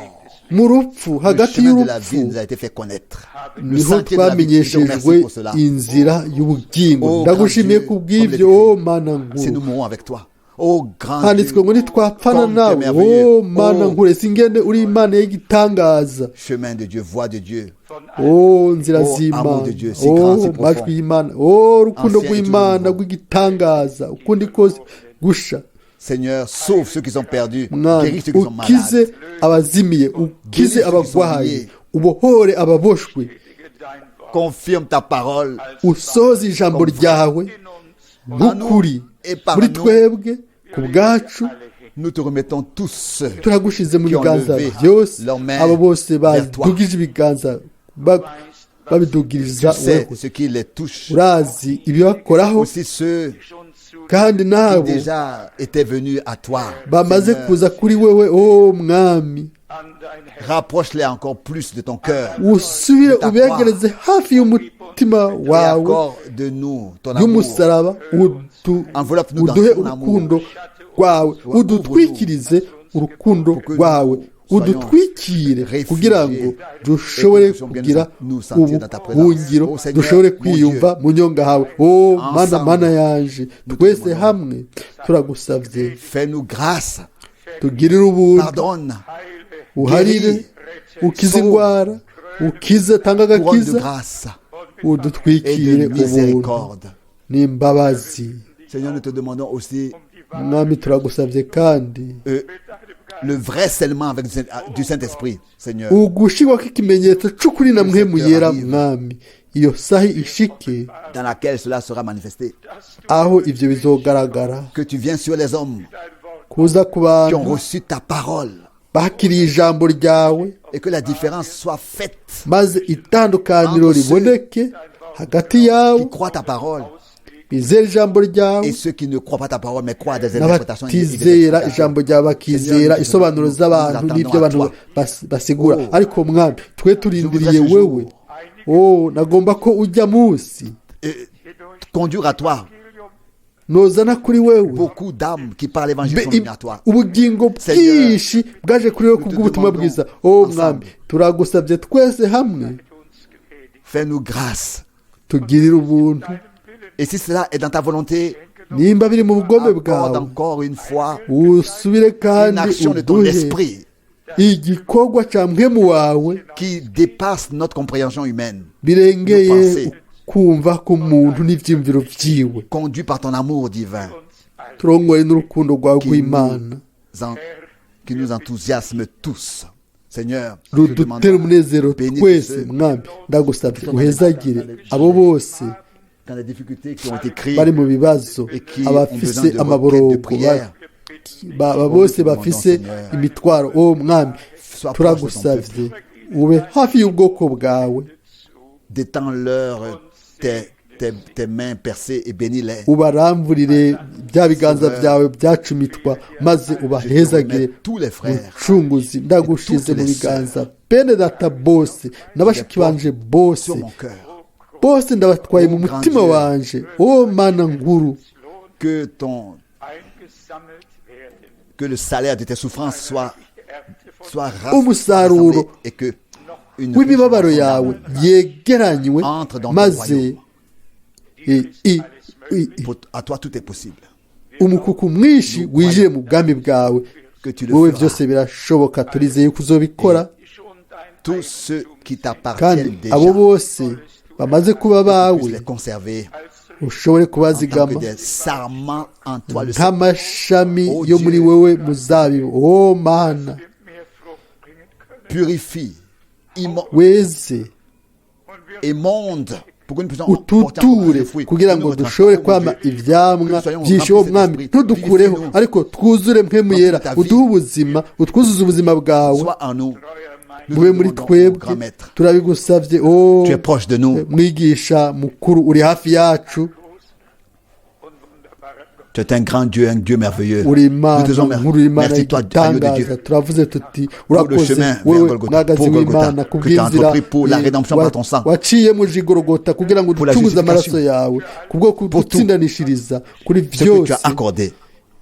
mu rupfu le hagati chemin de la vie y'urupfu nous a été fait connaître. Le niho sentier de la vie, je te remercie twamenyeshejwe pour cela. inzira y'ubugingo Oh, ndagushimiye grand ku Dieu, bw'ibyo comme o l'écrit. mana Si nous nkuru mourons avec toi, ô grand handitswe Dieu, ngo nitwapfana comme tu es nawe merveilleux. o mana Oh, nkure singende uri imana y'igitangaza chemin de Dieu, voix de Dieu, o nzira Oh, z'imana amour de Dieu, si grand, si o profond. majwi y'imana o urukundo Ancien et rw'imana tout nouveau. rw'igitangaza ukundi kose gusha Seigneur, sauve ceux qui sont perdus, mwana guéris ceux qui sont ukize malades. abazimiye ukize Guéris ceux qui sont abagwaye liés. ubohore ababoshwe Confirme ta parole usoze ijambo ryawe nk'ukuri et par muri nous. twebwe ku bwacu Nous te remettons tous ceux turagushize mu qui ont biganza levé byose leurs mains abo bose vers toi. badugije ibiganza babidugiriza Tu sais wewe ce qui les touche. urazi ibibakoraho Aussi ceux kandi qui nabo déjà étaient venus à toi. bamaze Seigneur, kuza kuri wewe o mwami rapproche-les encore plus de ton cœur. usubire ubegereze hafi y'umutima Et wawe accorde de nous ton amour. y'umusaraba Enveloppe-nous dans uduhe ton amour. urukundo rwawe udutwikirize urukundo rwawe udutwikire kugira ngo dushobore kugira ubuhungiro dushobore kwiyumva mu nyonga hawe o mana mana yanje twese hamwe turagusabye Fais-nous grâce. tugirire ubuntu Pardonne. uharire ukize indwara ukize tanga Couronne de agakiza grâce et udutwikire de ubuntu miséricorde. n'imbabazi Seigneur, nous te demandons aussi mwami turagusabye kandi le vrai scellement avec du Saint-Esprit, Seigneur. ugushirwa k'ikimenyetso c'ukuri na mpwemu yera mwami iyo sahi ishike Dans laquelle cela sera manifesté. aho ivyo bizogaragara Que tu viens sur les hommes kuza ku qui ont bantu reçu ta parole bakiriye ijambo ryawe et que la différence soit faite. maze itandukaniro riboneke hagati yawe Qui croient ta parole bizera ijambo ryawe et ceux qui ne croient pas ta parole mais croient à des interprétations. et des n'abatizera explications. ijambo ryawe bakizera isobanuro z'abantu n'ibyo abantu basigura ariko mwami twe turindiriye wewe o nagomba ko ujya munsi Conduire à toi nozana kuri wewe beaucoup d'âmes qui par l'évangile sont venues à toi. ubugingo bwinshi bwaje kuri wewe kubw'ubutumwa bwiza o mwami turagusabye twese hamwe Fais-nous grâce. tugirire ubuntu Et si cela est dans ta volonté, nimba biri mu bugome accorde bwawe encore une fois usubire une kandi action de ton uduhe esprit igikorwa cya mpwemu wawe qui dépasse notre compréhension humaine. birengeye kumva k'umuntu n'ibyiyumviro byiwe Conduit par ton amour divin turongore n'urukundo rwawe rw'imana qui nous enthousiasme tous. Seigneur, je te rudutera demande umunezero bénis twese ceux mwami ndagusabye uhezagire abo bose dans les difficultés qui ont été créées bari mu bibazo et qui ont abafise besoin de requêtes de amaborogo prière. bose bafise imitwaro o mwami Sois proche de ton turagusabye peuple. ube hafi y'ubwoko bwawe, détends-leur tes mains percées et bénis-les. ubaramburire bya biganza byawe byacumitwa, maze ubahezagire mucunguzi. Ndagushize mu biganza bene data bose n'abashiki banje bose, bose ndabatwaye mu mutima wanje. O Mana nkuru, que le salaire de tes souffrances soit umusaruro w'imibabaro yawe yegeranywe, maze à toi tout est possible. umukuku mwinshi winjire mu bwami bwawe. Wowe byose birashoboka, turizeye ko uzobikora. Tous ceux qui Kandi t'appartiennent déjà, abo bose bamaze kuba bawe puisse les conserver ushobore en tant kubazigama que des sarments en toi. Le nk'amashami yo muri wowe muzabibu. O Mana, purifie, weze émonde, pour que nous puissions porter ututure des fruits. kugira ngo dushobore kwama ivyamwa byinshi. wo mwami ntudukureho, ariko twuzure mpemu yera, uduhe ubuzima, utwuzuze ubuzima bwawe, Sois en nous. Nous bube te muri demandons, twebwe. grand maître. Turabigusavye, Tu es proche de nous. mwigisha mukuru, uri hafi yacu. Tu es un grand Dieu, un Dieu merveilleux. Uri Nous Imana te disons nkuru, Imana merci toi, agneau de y'igitangaza. Dieu, Turavuze tuti pour le urakoze chemin vers wewe Golgotha, mwagazi pour Golgotha, w'Imana que tu as kubw'inzira entrepris pour la rédemption par ton sang. waciye mu Golgotha kugira ngo Pour la ducunguze amaraso justification. yawe, kubwo kudutsindanishiriza kuri Ce que tu byose as accordé.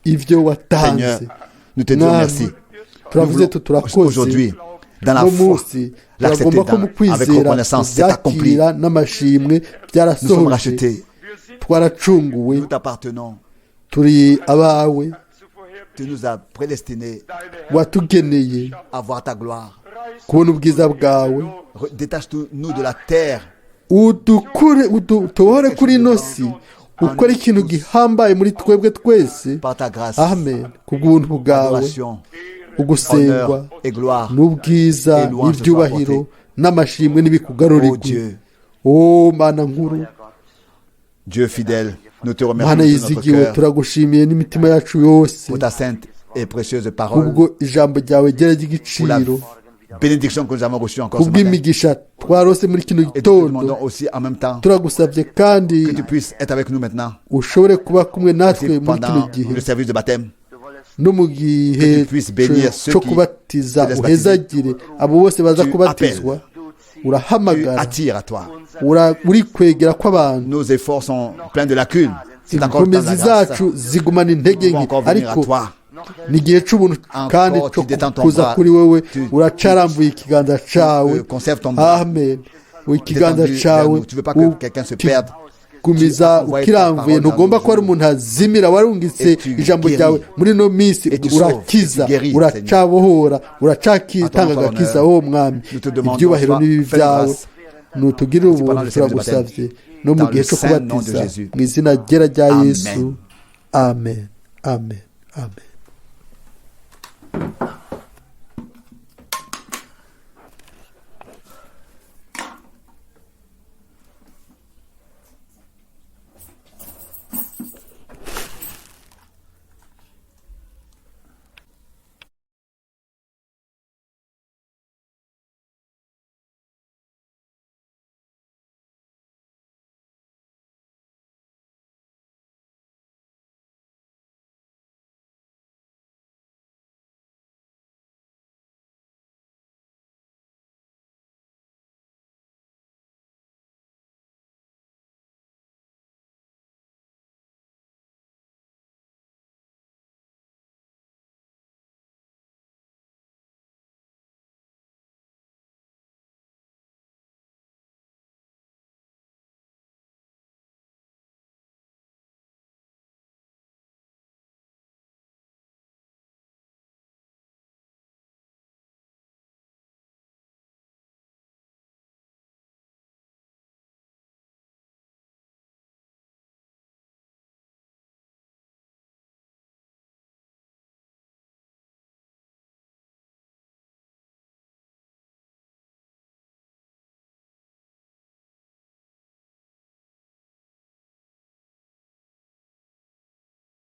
ivyo Seigneur, watanze. nous te disons Mwami, merci. turavuze tuti urakoze. Aujourd'hui, dans la uno foi, munsi l'accepter turagomba ko mu avec kwizera reconnaissance, c'est accompli. kubyakira n'amashimwe Nous sommes byarasohoje, rachetés. twaracunguwe, Nous t'appartenons. turi abawe, Tu nous as prédestinés watugeneye à voir ta gloire. kubona ubwiza bwawe. Détache-nous de la terre. utuhore kuri ino si, ukora ikintu gihambaye muri twebwe twese. Par ta grâce, Amen. Kubw'ubuntu bwawe, adoration, ugusengwa honneur et gloire. n'ubwiza et louange n'ibyubahiro n'amashimwe Oh n'ibikugarurirwe. Dieu, O Mana nkuru, Dieu fidèle, nous te Mana remercions de notre yizigiwe, cœur turagushimiye n'imitima yacu yose pour ta sainte et précieuse parole, kubwo ijambo ryawe ryera pour la ry'igiciro, bénédiction que nous avons reçue encore ce matin. kubw'imigisha twarose muri kino Et nous te gitondo. demandons aussi en même temps Turagusabye kandi que tu puisses être avec nous maintenant, ushobore kuba kumwe natwe aussi muri kino pendant gihe, le service de baptême. no mu gihe Que tu puisses bénir ceux cyo qui kubatiza se laissent uhezagire abo bose baza Tu kubatizwa. Tu Urahamagara, attires à toi. uri kwegera kw'abantu. Nos efforts sont pleins de lacunes. C'est encore le temps de la inkomezi grâce. zacu zigumana intege Nous pouvons nke, encore venir à ariko toi. ni igihe c'ubuntu kandi Encore, cyo tu détends ton kuza bras. kuri wewe. Tu- Uracarambuye ikiganza cawe. Conserve ton bras. Amen. Ikiganza Détendu vers cawe nous. Tu veux pas que quelqu'un se perde. gumiza Tu envoies ukiramvuye. ta parole ntugomba dans ko ari umuntu azimira. warungitse Et tu ijambo guéris. ryawe muri ino minsi, Et tu sauves. urakiza, Et tu guéris, uracabohora, uracakira, À ton utanga agakiza. honneur. Wowe mwami, Nous te demandons, ibyubahiro sois n'ibi fait byawe, grâce. nutugirire Aussi pendant ubuntu, le service de turagusavye, no mu Dans gihe le cyo saint nom de kubatiza, Jésus. mu izina ryera rya Amen. Yesu. Amen, amen, amen.